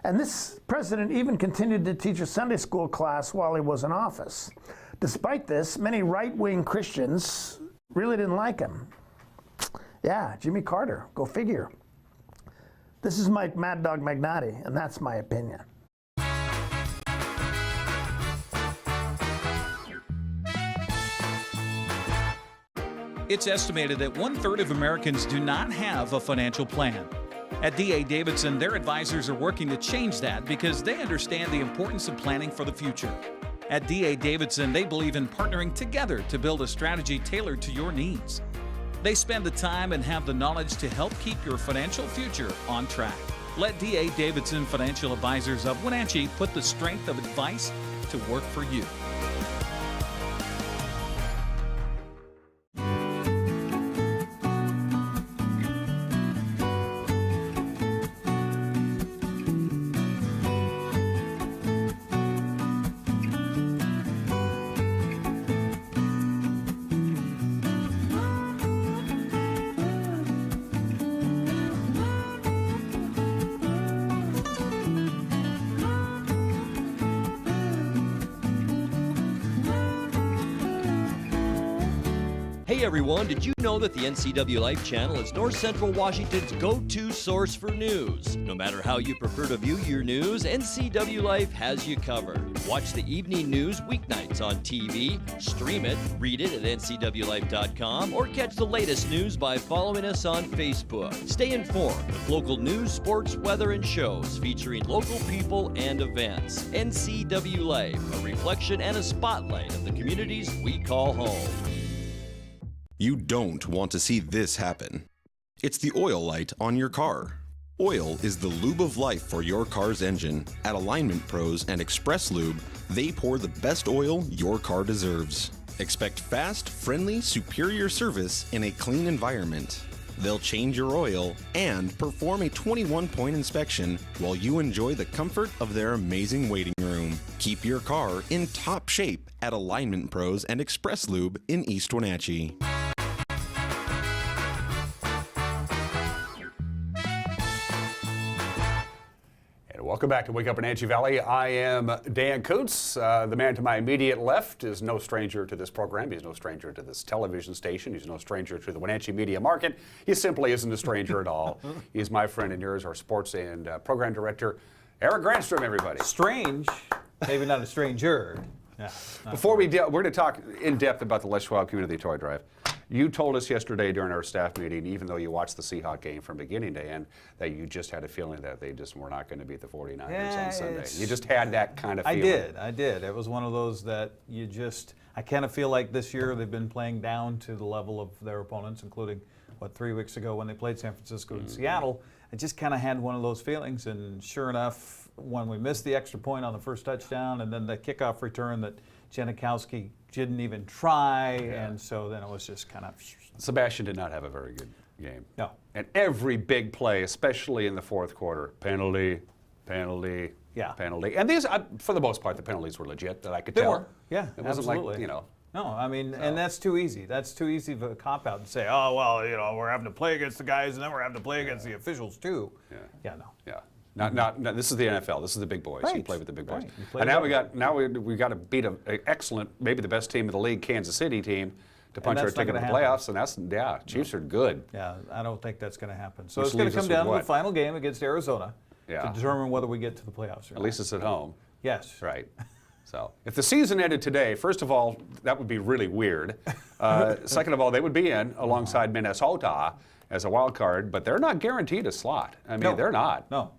And this president even continued to teach a Sunday school class while he was in office. Despite this, many right-wing Christians really didn't like him. Yeah, Jimmy Carter, go figure. This is Mike Mad Dog Magnotti, and that's my opinion. It's estimated that 1/3 of Americans do not have a financial plan. At D.A. Davidson, their advisors are working to change that because they understand the importance of planning for the future. At D.A. Davidson, they believe in partnering together to build a strategy tailored to your needs. They spend the time and have the knowledge to help keep your financial future on track. Let D.A. Davidson Financial Advisors of Wenatchee put the strength of advice to work for you. Hey everyone, did you know that the NCW Life Channel is North Central Washington's go-to source for news? No matter how you prefer to view your news, NCW Life has you covered. Watch the evening news weeknights on TV, stream it, read it at ncwlife.com, or catch the latest news by following us on Facebook. Stay informed with local news, sports, weather, and shows featuring local people and events. NCW Life, a reflection and a spotlight of the communities we call home. You don't want to see this happen. It's the oil light on your car. Oil is the lube of life for your car's engine. At Alignment Pros and Express Lube, they pour the best oil your car deserves. Expect fast, friendly, superior service in a clean environment. They'll change your oil and perform a 21-point inspection while you enjoy the comfort of their amazing waiting room. Keep your car in top shape at Alignment Pros and Express Lube in East Wenatchee. Welcome back to Wake Up Wenatchee Valley. I am Dan Kuntz. The man to my immediate left is no stranger to this program. He's no stranger to this television station. He's no stranger to the Wenatchee media market. He simply isn't a stranger at all. He's my friend and yours, our sports and program director, Eric Granstrom, everybody. Strange, maybe not a stranger. Yeah, Before we're going to talk in depth about the Les Schwab Community Toy Drive. You told us yesterday during our staff meeting, even though you watched the Seahawks game from beginning to end, that you just had a feeling that they just were not going to beat the 49ers on Sunday. You just had that kind of feeling. I did. It was one of those that I kind of feel like this year they've been playing down to the level of their opponents, including, 3 weeks ago when they played San Francisco and Seattle. I just kind of had one of those feelings, and sure enough, when we missed the extra point on the first touchdown and then the kickoff return that Janikowski didn't even try, and so then it was just kind of... Sebastian did not have a very good game. No. And every big play, especially in the fourth quarter, penalty, penalty, penalty. And these, for the most part, the penalties were legit that I could tell. They were, yeah, it wasn't absolutely. like, No, I mean, and that's too easy. That's too easy of a cop-out to say, oh, well, we're having to play against the guys and then we're having to play against the officials too. Yeah, no. Yeah. Not, this is the NFL. This is the big boys. Right. You play with the big boys. Right. And now we got to beat an excellent, maybe the best team in the league, Kansas City team, to punch our ticket to the playoffs. And that's, Chiefs are good. Yeah, I don't think that's going to happen. So Which it's going to come down to the what? final game against Arizona to determine whether we get to the playoffs or not. At least it's at home. Yes. Right. So if the season ended today, first of all, that would be really weird. Second of all, they would be in alongside Minnesota as a wild card, but they're not guaranteed a slot. I mean, they're not. No.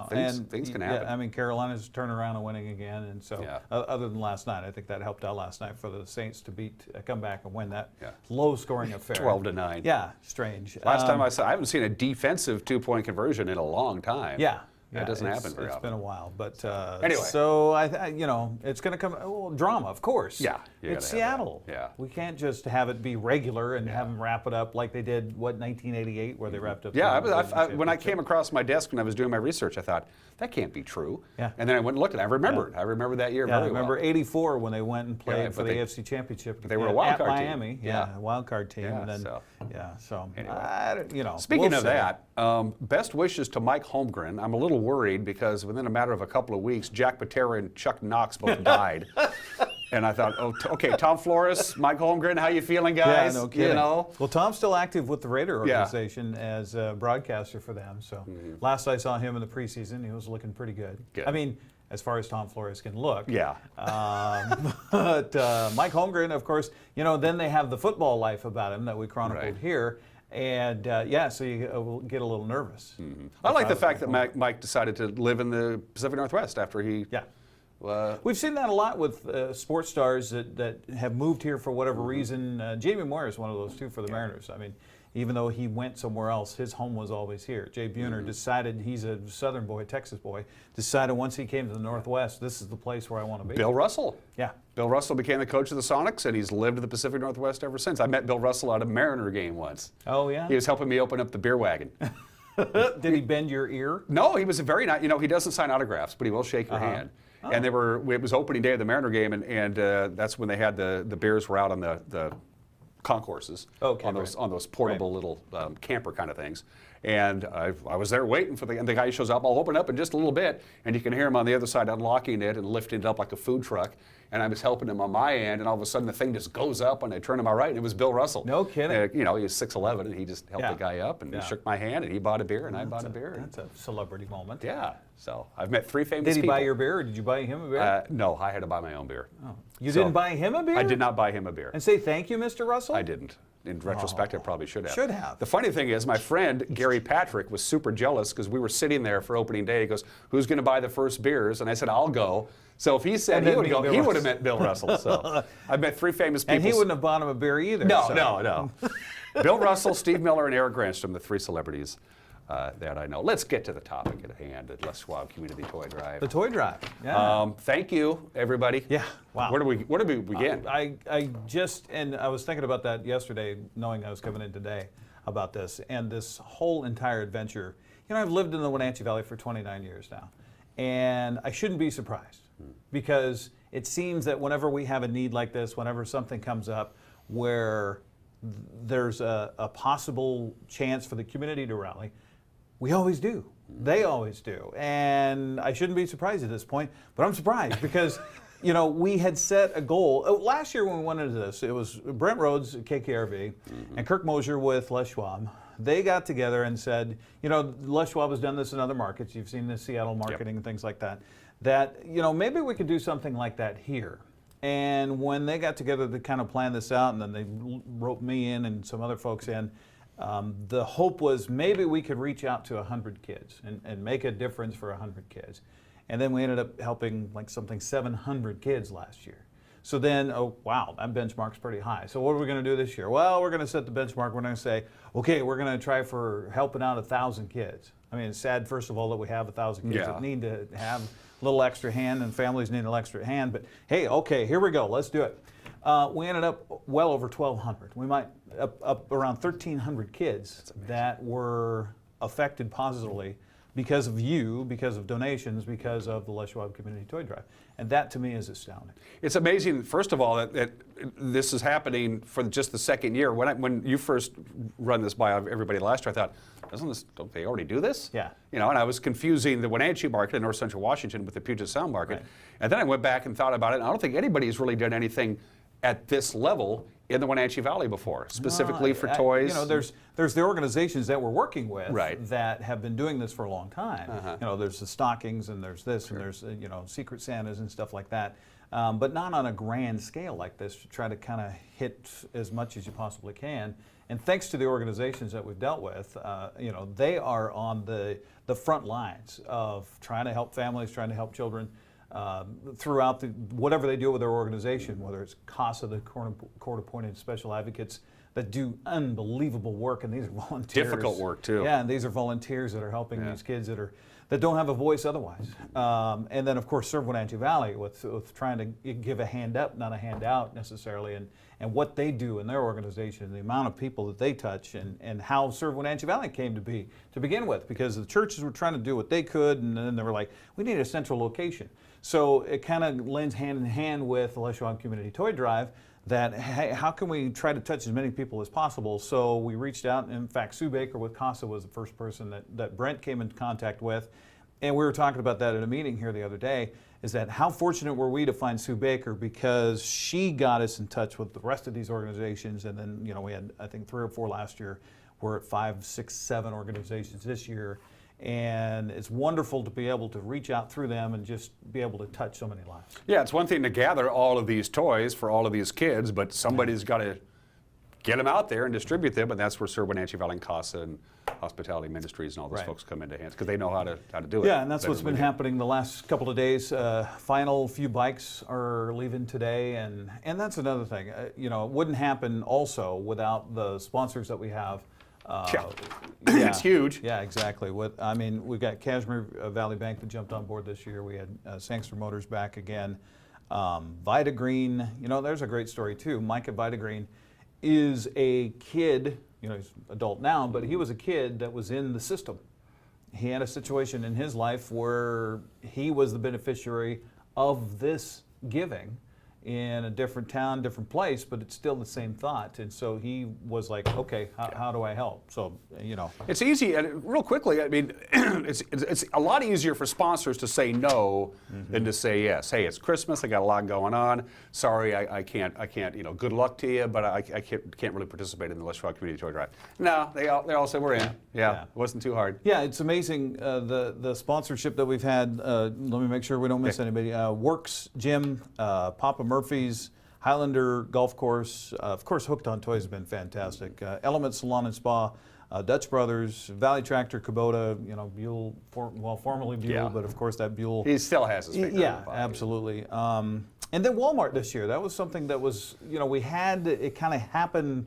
Things can happen. Yeah, I mean, Carolina's turning around and winning again, and so other than last night, I think that helped out last night for the Saints to come back and win that low-scoring affair. 12-9. Yeah, strange. Last time I haven't seen a defensive two-point conversion in a long time. Yeah. That doesn't happen very often. It's been a while, but anyway. So it's going to come. Well, drama, of course. Yeah, it's Seattle. Yeah, we can't just have it be regular and have them wrap it up like they did 1988, where they wrapped up. Yeah, when I came across my desk when I was doing my research, I thought that can't be true. Yeah. And then I went and looked at it. I remembered. I remember that year very well. I remember '84 when they went and played for the AFC Championship. They were a wild card team. Miami. Yeah, wild card team. Yeah, and then, so anyway. Speaking of that, best wishes to Mike Holmgren. I'm a little worried because within a matter of a couple of weeks, Jack Patera and Chuck Knox both died. And I thought, okay, Tom Flores, Mike Holmgren, how you feeling, guys? Yeah, no kidding. Well, Tom's still active with the Raider organization as a broadcaster for them. So last I saw him in the preseason, he was looking pretty good. I mean, as far as Tom Flores can look. Yeah. But Mike Holmgren, of course, then they have the football life about him that we chronicled here. And so you will get a little nervous. I like the fact that Mike decided to live in the Pacific Northwest after he... Yeah. We've seen that a lot with sports stars that have moved here for whatever reason. Jamie Moyer is one of those too for the Mariners. I mean, even though he went somewhere else, his home was always here. Jay Buhner decided, he's a Southern boy, Texas boy, decided once he came to the Northwest, this is the place where I want to be. Bill Russell. Yeah. Bill Russell became the coach of the Sonics, and he's lived in the Pacific Northwest ever since. I met Bill Russell at a Mariner game once. Oh, yeah? He was helping me open up the beer wagon. Did he bend your ear? No, he was a very nice, he doesn't sign autographs, but he will shake your hand. Oh. And it was opening day of the Mariner game, and that's when they had the beers were out on the concourses, on those portable little camper kind of things. And I was there waiting for the guy shows up. I'll open up in just a little bit, and you can hear him on the other side unlocking it and lifting it up like a food truck. And I was helping him on my end, and all of a sudden the thing just goes up, and I turn to my right, and it was Bill Russell. No kidding. He was 6'11", and he just helped the guy up, and he shook my hand, and he bought a beer, and I bought a beer. That's a celebrity moment. Yeah. So I've met 3 famous people. Did he buy your beer, or did you buy him a beer? No, I had to buy my own beer. Oh. You didn't buy him a beer? I did not buy him a beer. And say thank you, Mr. Russell? I didn't. In retrospect, I probably should have. Should have. The funny thing is, my friend Gary Patrick was super jealous because we were sitting there for opening day. He goes, "Who's going to buy the first beers?" And I said, "I'll go." So if he said he would go, he would have met Bill Russell. So I met 3 famous people. And he wouldn't have bought him a beer either. No. Bill Russell, Steve Miller, and Eric Granstrom, the 3 celebrities that I know. Let's get to the topic at hand at Les Schwab Community Toy Drive. The toy drive. Yeah. Thank you, everybody. Yeah. Wow. Where do we begin? I was thinking about that yesterday, knowing I was coming in today about this, and this whole entire adventure. I've lived in the Wenatchee Valley for 29 years now, and I shouldn't be surprised because it seems that whenever we have a need like this, whenever something comes up where there's a possible chance for the community to rally, we always do. They always do. And I shouldn't be surprised at this point, but I'm surprised because, we had set a goal. Last year when we went into this, it was Brent Rhodes, KKRV, and Kirk Mosier with Les Schwab. They got together and said, Les Schwab has done this in other markets. You've seen the Seattle marketing and things like that. That, maybe we could do something like that here. And when they got together to kind of plan this out, and then they roped me in and some other folks in, the hope was maybe we could reach out to 100 kids and make a difference for 100 kids. And then we ended up helping like something 700 kids last year. So then, oh wow, that benchmark's pretty high. So what are we going to do this year? Well, we're going to set the benchmark. We're going to say, okay, we're going to try for helping out 1,000 kids. I mean, it's sad, first of all, that we have 1,000 kids that need to have a little extra hand, and families need a little extra hand. But hey, okay, here we go. Let's do it. We ended up well over 1,200. We might up around 1,300 kids that were affected positively because of you, because of donations, because of the Les Schwab Community Toy Drive. And that to me is astounding. It's amazing, first of all, that this is happening for just the second year. When you first run this by everybody last year, I thought, don't they already do this? Yeah. You know, and I was confusing the Wenatchee market in North Central Washington with the Puget Sound market. Right. And then I went back and thought about it, and I don't think anybody's really done anything at this level in the Wenatchee Valley before, specifically for toys. You know, there's the organizations that we're working with that have been doing this for a long time. You know, there's the stockings, and there's this, and there's you know, Secret Santas and stuff like that, but not on a grand scale like this, to try to kind of hit as much as you possibly can. And thanks to the organizations that we've dealt with, you know, they are on the front lines of trying to help families, trying to help children. Throughout whatever they do with their organization, whether it's CASA, the court-appointed special advocates that do unbelievable work, and these are volunteers. Difficult work too. Yeah, and these are volunteers that are helping these kids that don't have a voice otherwise. And then of course Serve Wenatchee Valley with trying to give a hand up, not a handout necessarily, and what they do in their organization, the amount of people that they touch, and how Serve Wenatchee Valley came to be to begin with, because the churches were trying to do what they could, and then they were like, we need a central location. So it kind of lends hand in hand with the Les Schwab Community Toy Drive, that hey, how can we try to touch as many people as possible? So we reached out, and in fact, Sue Baker with CASA was the first person that Brent came into contact with. And we were talking about that at a meeting here the other day, is that how fortunate were we to find Sue Baker, because she got us in touch with the rest of these organizations. And then, you know, we had, I think, 3 or 4 last year. We're at 5, 6, 7 organizations this year. And it's wonderful to be able to reach out through them and just be able to touch so many lives. Yeah, it's one thing to gather all of these toys for all of these kids, but somebody's got to get them out there and distribute them, and that's where Serve Wenatchee Valley and CASA and Hospitality Ministries and all those folks come into hands, because they know how to do it. Yeah, and that's what's been happening the last couple of days. Final few bikes are leaving today, and that's another thing. You know, it wouldn't happen also without the sponsors that we have. It's huge. Yeah, exactly. I mean, we've got Kashmir Valley Bank that jumped on board this year. We had Sangster Motors back again. Vita Green, you know, there's a great story too. Micah Vita Green is a kid, you know, he's adult now, but he was a kid that was in the system. He had a situation in his life where he was the beneficiary of this giving in a different town, different place, but it's still the same thought. And so he was like, okay, how do I help? So, you know. It's easy, and real quickly, I mean, it's a lot easier for sponsors to say no than to say yes. Hey, it's Christmas, I got a lot going on. Sorry, I can't, you know, good luck to you, but I can't really participate in the Les Schwab Community Toy Drive. No, they all said we're in. Yeah, it wasn't too hard. Yeah, it's amazing, the sponsorship that we've had. Let me make sure we don't miss anybody. Works Gym, Papa Murphy's, Highlander Golf Course, of course Hooked on Toys has been fantastic. Element Salon and Spa, Dutch Brothers, Valley Tractor, Kubota, you know, Buell, formerly Buell, but of course that Buell. He still has his finger. Yeah, absolutely. And then Walmart this year, that was something that was, you know, we had, it kind of happened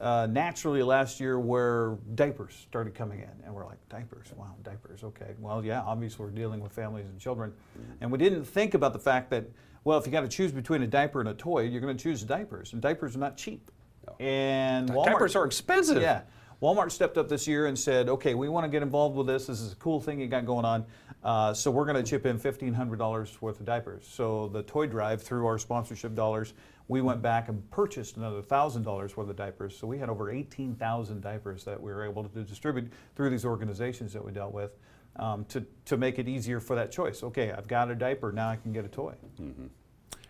naturally last year, where diapers started coming in, and we're like, diapers, wow, diapers, okay. Well, yeah, obviously we're dealing with families and children, and we didn't think about the fact that, well, if you got to choose between a diaper and a toy, you're going to choose diapers, and diapers are not cheap. No. And Walmart, diapers are expensive. Yeah. Walmart stepped up this year and said, okay, we want to get involved with this. This is a cool thing you got going on. So we're going to chip in $1,500 worth of diapers. So the toy drive, through our sponsorship dollars, we went back and purchased another $1,000 worth of diapers. So we had over 18,000 diapers that we were able to distribute through these organizations that we dealt with, to make it easier for that choice. Okay, I've got a diaper, now I can get a toy.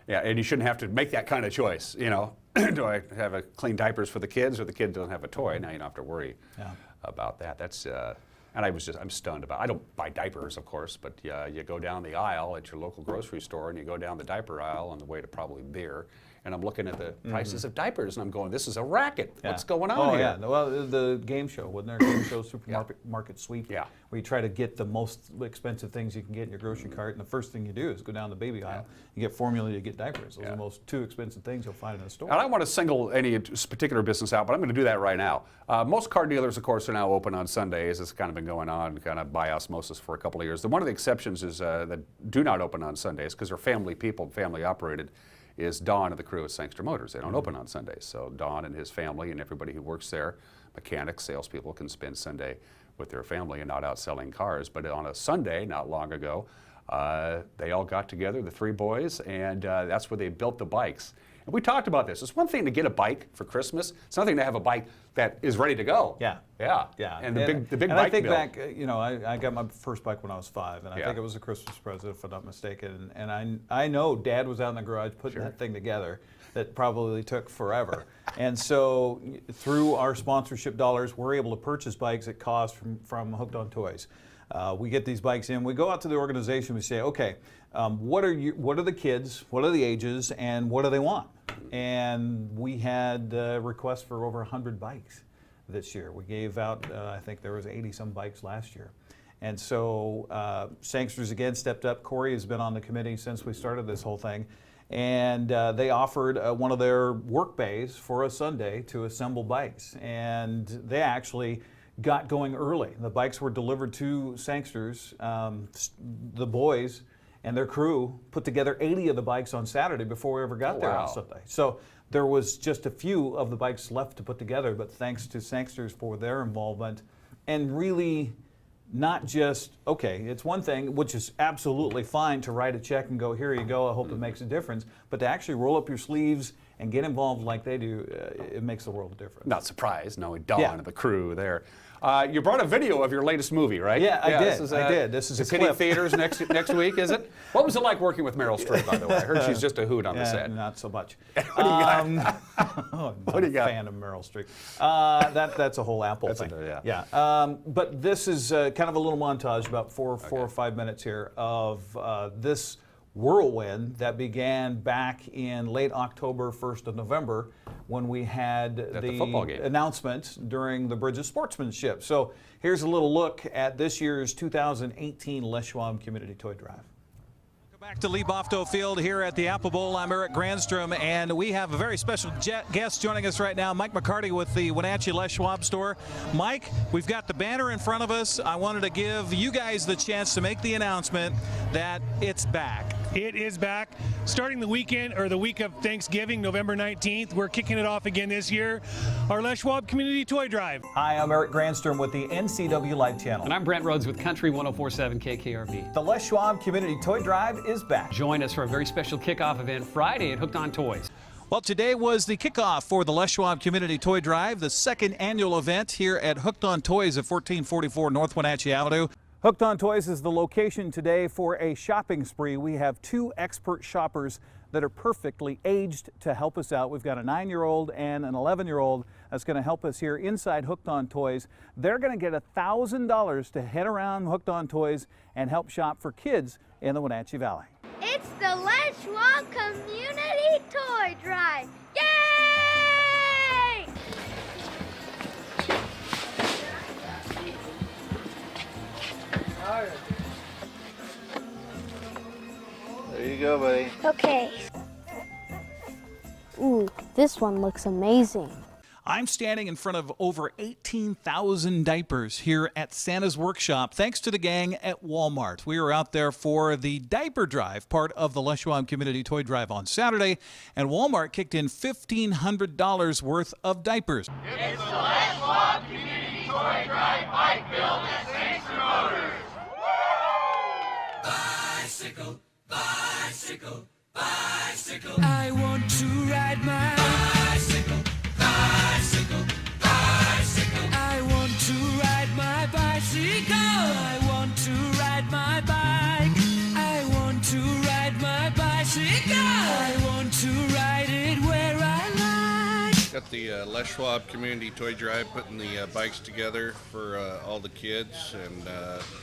Yeah, and you shouldn't have to make that kind of choice, you know. Do I have a clean diapers for the kids, or the kid doesn't have a toy? Now you don't have to worry about that. That's And I'm stunned about it. I don't buy diapers, of course, but you go down the aisle at your local grocery store and you go down the diaper aisle on the way to probably beer, and I'm looking at the prices of diapers and I'm going, this is a racket. What's going on here? Yeah. Well, the game show, wasn't there? Game show supermarket sweep. Yeah. Where you try to get the most expensive things you can get in your grocery cart, and the first thing you do is go down the baby aisle. You get formula, you get diapers. Those are the most two expensive things you'll find in the store. And I don't want to single any particular business out, but I'm going to do that right now. Most car dealers, of course, are now open on Sundays. It's kind of been going on kind of by osmosis for a couple of years. One of the exceptions is that do not open on Sundays because they're family people, family operated, is Don and the crew at Sangster Motors. They don't open on Sundays. So Don and his family and everybody who works there, mechanics, salespeople, can spend Sunday with their family and not out selling cars. But on a Sunday, not long ago, they all got together, the three boys, and that's where they built the bikes. And we talked about this. It's one thing to get a bike for Christmas. It's another thing to have a bike that is ready to go. Yeah. And the big and bike I think build. back, I got my first bike when I was 5, and I think it was a Christmas present, if I'm not mistaken. And I know Dad was out in the garage putting that thing together. That probably took forever. And so through our sponsorship dollars, we're able to purchase bikes at cost from Hooked on Toys. We get these bikes in. We go out to the organization. We say, okay, what are the kids? What are the ages? And what do they want? And we had requests for over 100 bikes this year. We gave out, I think there was 80-some bikes last year. And so Sangsters again stepped up. Corey has been on the committee since we started this whole thing. And they offered one of their work bays for a Sunday to assemble bikes. And they actually got going early. The bikes were delivered to Sangsters. The boys and their crew put together 80 of the bikes on Saturday before we ever got there on Sunday. So there was just a few of the bikes left to put together, but thanks to Sangsters for their involvement and really not just, okay, it's one thing, which is absolutely fine to write a check and go, here you go, I hope it makes a difference, but to actually roll up your sleeves and get involved like they do, it makes the world a difference. Not surprised, knowing Don and the crew there. You brought a video of your latest movie, right? Yeah, I did. This is a hitting clip. theaters next week, is it? What was it like working with Meryl Streep, by the way? I heard she's just a hoot on the set. Not so much. What do you got? What do you got? Fan of Meryl Streep. That's a whole Apple thing. But this is kind of a little montage, about four or 5 minutes here, of this whirlwind that began back in late October, 1st of November, when we had the football game announcement during the Bridge of Sportsmanship. So here's a little look at this year's 2018 Les Schwab Community Toy Drive. Back to Lee Bofto Field here at the Apple Bowl. I'm Eric Granstrom, and we have a very special guest joining us right now, Mike McCarty with the Wenatchee Les Schwab store. Mike, we've got the banner in front of us. I wanted to give you guys the chance to make the announcement that it's back. It is back. Starting the weekend, or the week of Thanksgiving, November 19th, we're kicking it off again this year. Our Les Schwab Community Toy Drive. Hi, I'm Eric Granstrom with the NCW Live Channel. And I'm Brent Rhodes with Country 104.7 KKRV. The Les Schwab Community Toy Drive is back. Join us for a very special kickoff event Friday at Hooked on Toys. Well, today was the kickoff for the Les Schwab Community Toy Drive, the second annual event here at Hooked on Toys at 1444 North Wenatchee Avenue. Hooked on Toys is the location today for a shopping spree. We have 2 expert shoppers that are perfectly aged to help us out. We've got a 9-year-old and an 11-year-old that's going to help us here inside Hooked on Toys. They're going to get $1,000 to head around Hooked on Toys and help shop for kids in the Wenatchee Valley. It's the Les Schwab Community Toy Drive. Yay! There you go, buddy. Okay. Ooh, this one looks amazing. I'm standing in front of over 18,000 diapers here at Santa's Workshop, thanks to the gang at Walmart. We were out there for the diaper drive, part of the Les Schwab Community Toy Drive on Saturday, and Walmart kicked in $1,500 worth of diapers. It's the Les Schwab Community Toy Drive bike build at Sangster Motors. Bicycle, bicycle, bicycle. I want to ride my bicycle. Bicycle, bicycle. I want to ride my bicycle. I want to ride my bike. I want to ride my bicycle. I want to ride it where I like. Got the Les Schwab Community Toy Drive, putting the bikes together for all the kids and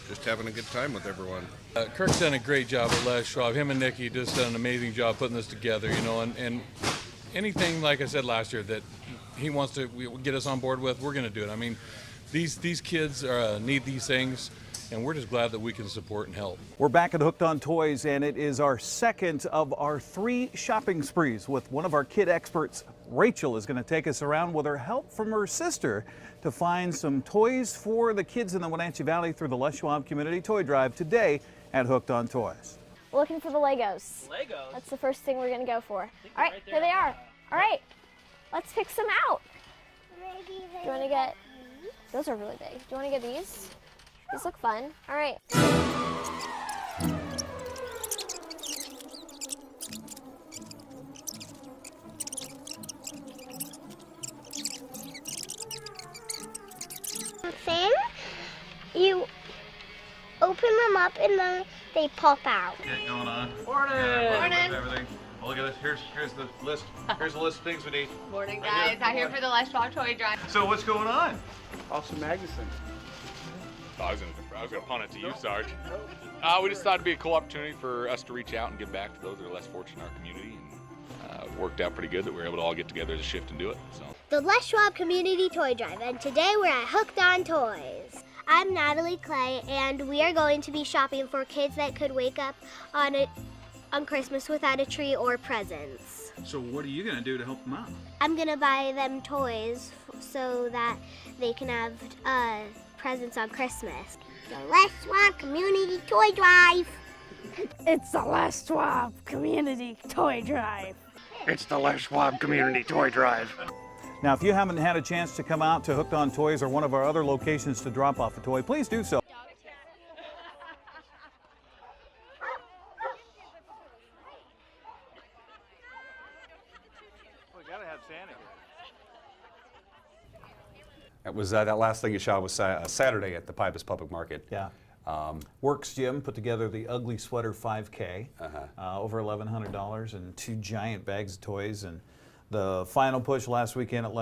just having a good time with everyone. Kirk's done a great job at Les Schwab. Him and Nikki just done an amazing job putting this together, you know, and anything, like I said last year, that he wants to get us on board with, we're going to do it. I mean, these kids need these things, and we're just glad that we can support and help. We're back at Hooked on Toys, and it is our second of our 3 shopping sprees with one of our kid experts. Rachel is going to take us around with her help from her sister to find some toys for the kids in the Wenatchee Valley through the Les Schwab Community Toy Drive today at Hooked on Toys. Looking for the Legos. Legos? That's the first thing we're going to go for. All right, here they are. All right, let's pick some out. Do you want to get, those are really big. Do you want to get these? These look fun. All right. Thing, you open them up and then they pop out. Get going on. Morning. Morning. Everything. Well, look at this. Here's the list. Here's the list of things we need. Morning, guys. Out here for the Les Schwab Toy Drive. So what's going on? Austin Magnuson. I was going to punt it to you, Sarge. We just thought it'd be a cool opportunity for us to reach out and give back to those that are less fortunate in our community. And worked out pretty good that we were able to all get together as a shift and do it. So. The Les Schwab Community Toy Drive, and today we're at Hooked on Toys. I'm Natalie Clay, and we are going to be shopping for kids that could wake up on Christmas without a tree or presents. So what are you going to do to help them out? I'm going to buy them toys so that they can have presents on Christmas. The Les Schwab Community Toy Drive. It's the Les Schwab Community Toy Drive. It's the Les Schwab Community Toy Drive. Now, if you haven't had a chance to come out to Hooked on Toys or one of our other locations to drop off a toy, please do so. We gotta have Santa here. That was that last thing you shot was Saturday at the Pybus Public Market. Yeah. Works Gym put together the Ugly Sweater 5K, over $1,100 and 2 giant bags of toys. And the final push last weekend at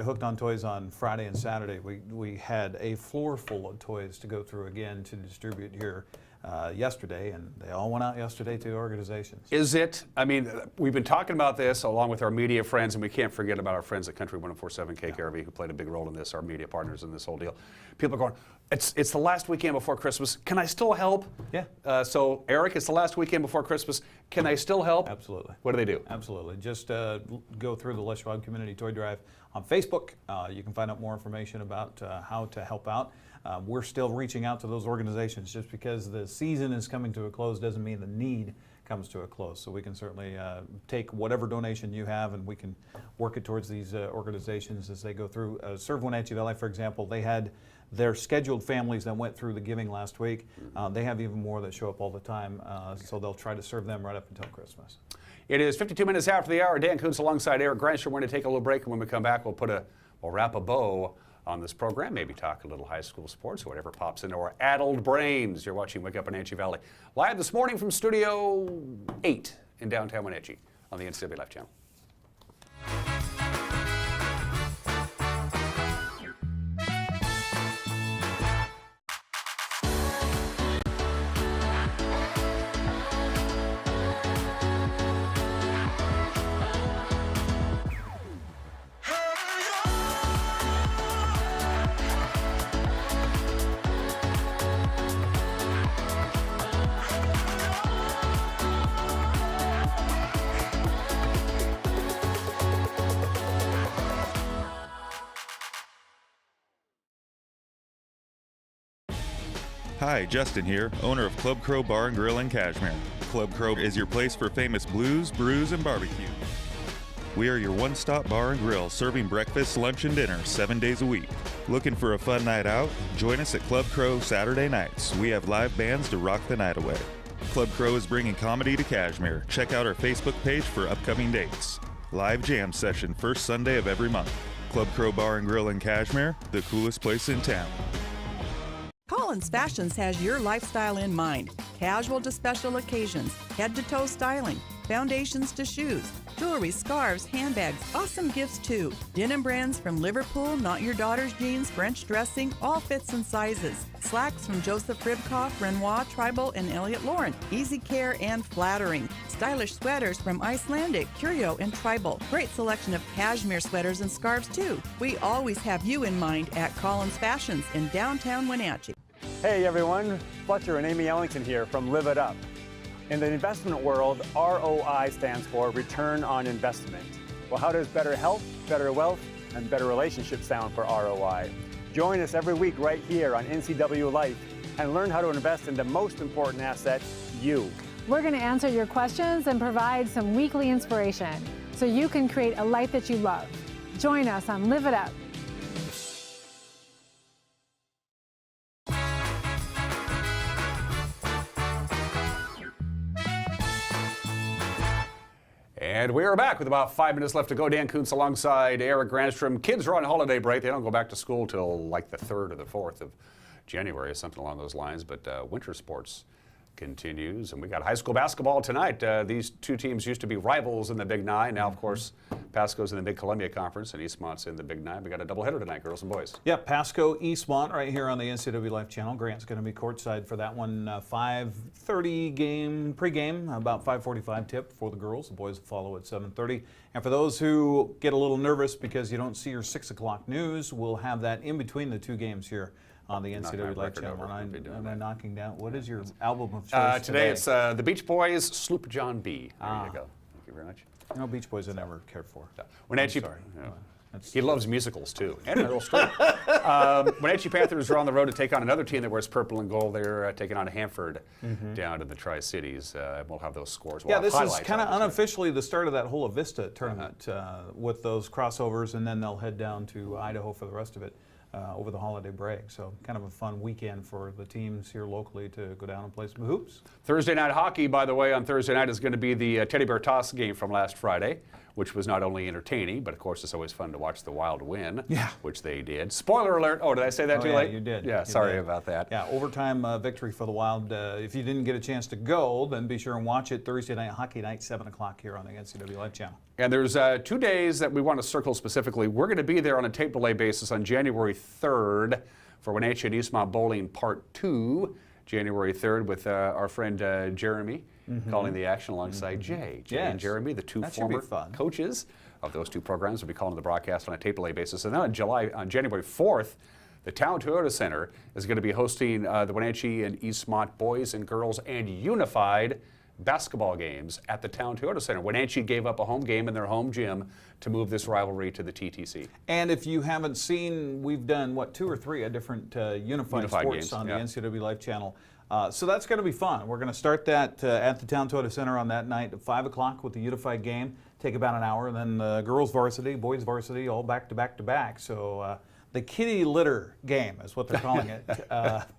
Hooked on Toys on Friday and Saturday, we had a floor full of toys to go through again to distribute here yesterday, and they all went out yesterday to organizations. Is it, I mean, we've been talking about this along with our media friends, and we can't forget about our friends at Country 104.7 KKRV who played a big role in this, our media partners in this whole deal. People are going, it's the last weekend before Christmas. Can I still help? Yeah. So, Eric, it's the last weekend before Christmas. Can I still help? Absolutely. What do they do? Absolutely. Just go through the Les Schwab Community Toy Drive on Facebook. You can find out more information about how to help out. We're still reaching out to those organizations. Just because the season is coming to a close doesn't mean the need comes to a close. So we can certainly take whatever donation you have and we can work it towards these organizations as they go through. Serve Wenatchee Valley, for example, they had their scheduled families that went through the giving last week. They have even more that show up all the time, so they'll try to serve them right up until Christmas. It is 52 minutes after the hour. Dan Kuntz alongside Eric Granstrom. We're going to take a little break, and when we come back, we'll wrap a bow on this program, maybe talk a little high school sports or whatever pops into our addled brains. You're watching Wake Up Wenatchee Valley live this morning from Studio 8 in downtown Wenatchee on the NCW Life channel. Hi, Justin here, owner of Club Crow Bar and Grill in Cashmere. Club Crow is your place for famous blues, brews, and barbecue. We are your one-stop bar and grill, serving breakfast, lunch, and dinner 7 days a week. Looking for a fun night out? Join us at Club Crow Saturday nights. We have live bands to rock the night away. Club Crow is bringing comedy to Cashmere. Check out our Facebook page for upcoming dates. Live jam session first Sunday of every month. Club Crow Bar and Grill in Cashmere, the coolest place in town. Collins Fashions has your lifestyle in mind. Casual to special occasions, head-to-toe styling, foundations to shoes, jewelry, scarves, handbags, awesome gifts too. Denim brands from Liverpool, Not Your Daughter's Jeans, French dressing, all fits and sizes. Slacks from Joseph Ribkoff, Renoir, Tribal, and Elliot Lauren. Easy care and flattering. Stylish sweaters from Icelandic, Curio, and Tribal. Great selection of cashmere sweaters and scarves too. We always have you in mind at Collins Fashions in downtown Wenatchee. Hey everyone, Fletcher and Amy Ellington here from Live It Up. In the investment world, ROI stands for Return on Investment. Well, how does better health, better wealth, and better relationships sound for ROI? Join us every week right here on NCW Life and learn how to invest in the most important asset, you. We're going to answer your questions and provide some weekly inspiration so you can create a life that you love. Join us on Live It Up. And we are back with about 5 minutes left to go. Dan Kuntz alongside Eric Granstrom. Kids are on holiday break. They don't go back to school till like the 3rd or the 4th of January or something along those lines. But winter sports continues. And we got high school basketball tonight. These two teams used to be rivals in the Big Nine. Now, of course, Pasco's in the Big Columbia Conference and Eastmont's in the Big Nine. We got a doubleheader tonight, girls and boys. Yeah, Pasco, Eastmont right here on the NCW Life channel. Grant's going to be courtside for that one. 5:30 game, pregame, about 5:45 tip for the girls. The boys will follow at 7:30. And for those who get a little nervous because you don't see your 6 o'clock news, we'll have that in between the two games here on the NCW Life channel. Am I knocking down? What is your album of choice today? It's the Beach Boys, Sloop John B. There you go. Thank you very much. No, Beach Boys I never cared for. Wenatchee, he loves musicals too, and Meryl Streep. Wenatchee Panthers are on the road to take on another team that wears purple and gold. They're taking on Hanford down in the Tri-Cities. We'll have those scores. We'll this is kind of unofficially the start of that whole Avista tournament with those crossovers, and then they'll head down to Idaho for the rest of it. Over the holiday break. So kind of a fun weekend for the teams here locally to go down and play some hoops. Thursday night hockey, by the way, on Thursday night is going to be the Teddy Bear Toss game from last Friday, which was not only entertaining, but of course it's always fun to watch the Wild win, which they did. Spoiler alert. Oh, did I say that too late? You did. Yeah, sorry about that. Yeah, overtime victory for the Wild. If you didn't get a chance to go, then be sure and watch it Thursday night hockey night, 7 o'clock here on the NCW Live channel. And there's 2 days that we want to circle specifically. We're going to be there on a tape delay basis on January 3rd for Wenatchee and Eastmont Bowling Part 2, January 3rd with our friend Jeremy calling the action alongside Jay. Jay and Jeremy, the two former coaches of those two programs, will be calling the broadcast on a tape delay basis. And then on January 4th, the Town Toyota Center is going to be hosting the Wenatchee and Eastmont boys and girls and unified basketball games at the Town Toyota Center. Wenatchee gave up a home game in their home gym to move this rivalry to the TTC. And if you haven't seen, we've done, 2 or 3 different unified sports games on the NCW Live channel. So that's going to be fun. We're going to start that at the Town Toyota Center on that night at 5 o'clock with the unified game. Take about an hour, and then girls varsity, boys varsity, all back to back to back. So the kitty litter game is what they're calling it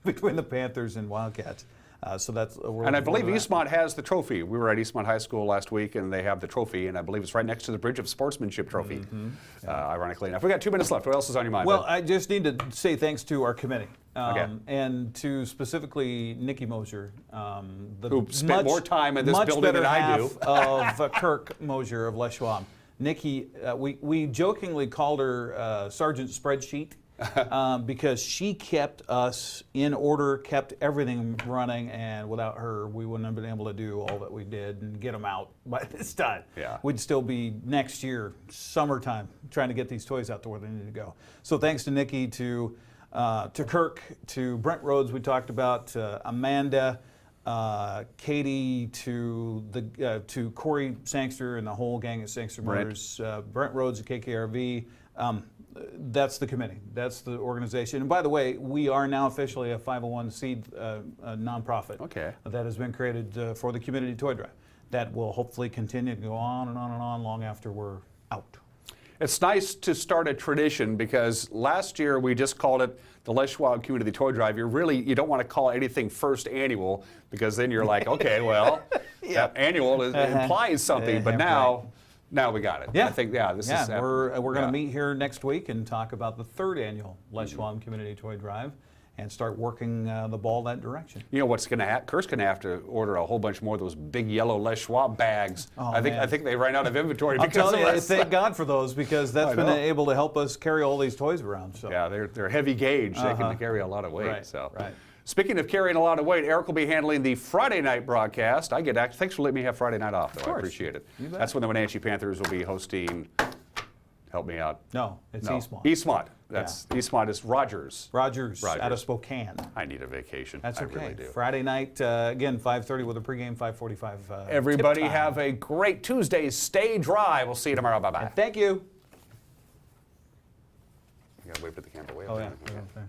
between the Panthers and Wildcats. So that's and I believe Eastmont has the trophy. We were at Eastmont High School last week, and they have the trophy, and I believe it's right next to the Bridge of Sportsmanship trophy, ironically enough. We got 2 minutes left. What else is on your mind? Well, I just need to say thanks to our committee, and to specifically Nikki Mosier, who spent more time in this building than I do. Of Kirk Mosier of Les Schwab. Nikki, we jokingly called her Sergeant Spreadsheet. Because she kept us in order, kept everything running, and without her, we wouldn't have been able to do all that we did and get them out by this time. Yeah. We'd still be next year, summertime, trying to get these toys out to where they need to go. So thanks to Nikki, to Kirk, to Brent Rhodes, we talked about, Amanda, Katie, to Corey Sangster and the whole gang at Sangster Motors, Brent Rhodes at KKRV. That's the committee. That's the organization. And by the way, we are now officially a 501c nonprofit that has been created for the community toy drive. That will hopefully continue to go on and on and on long after we're out. It's nice to start a tradition because last year we just called it the Les Schwab Community Toy Drive. You don't want to call anything first annual because then you're like, okay, well, annual implies something, but now we got it. Yeah, I think this is. We're going to meet here next week and talk about the 3rd annual Les Schwab Community Toy Drive, and start working the ball that direction. You know what's going to happen? Kurt's going to have to order a whole bunch more of those big yellow Les Schwab bags. Oh, I think they ran out of inventory. I'm because telling of you, us. thank God for those, because that's been able to help us carry all these toys around. So. Yeah, they're heavy gauge. They can carry a lot of weight. Right, so. right. Speaking of carrying a lot of weight, Eric will be handling the Friday night broadcast. Thanks for letting me have Friday night off, though. I appreciate it. You bet. That's when the Wenatchee Panthers will be hosting. Help me out. No, it's Eastmont. Eastmont. Eastmont is Rogers. Rogers out of Spokane. I need a vacation. That's okay. I really do. Friday night, again, 5:30 with a pregame, 5:45. Everybody tip time. have a great Tuesday. Stay dry. We'll see you tomorrow. Bye-bye. And thank you. You got to wave to the camera. Way Oh, up yeah. there. Okay.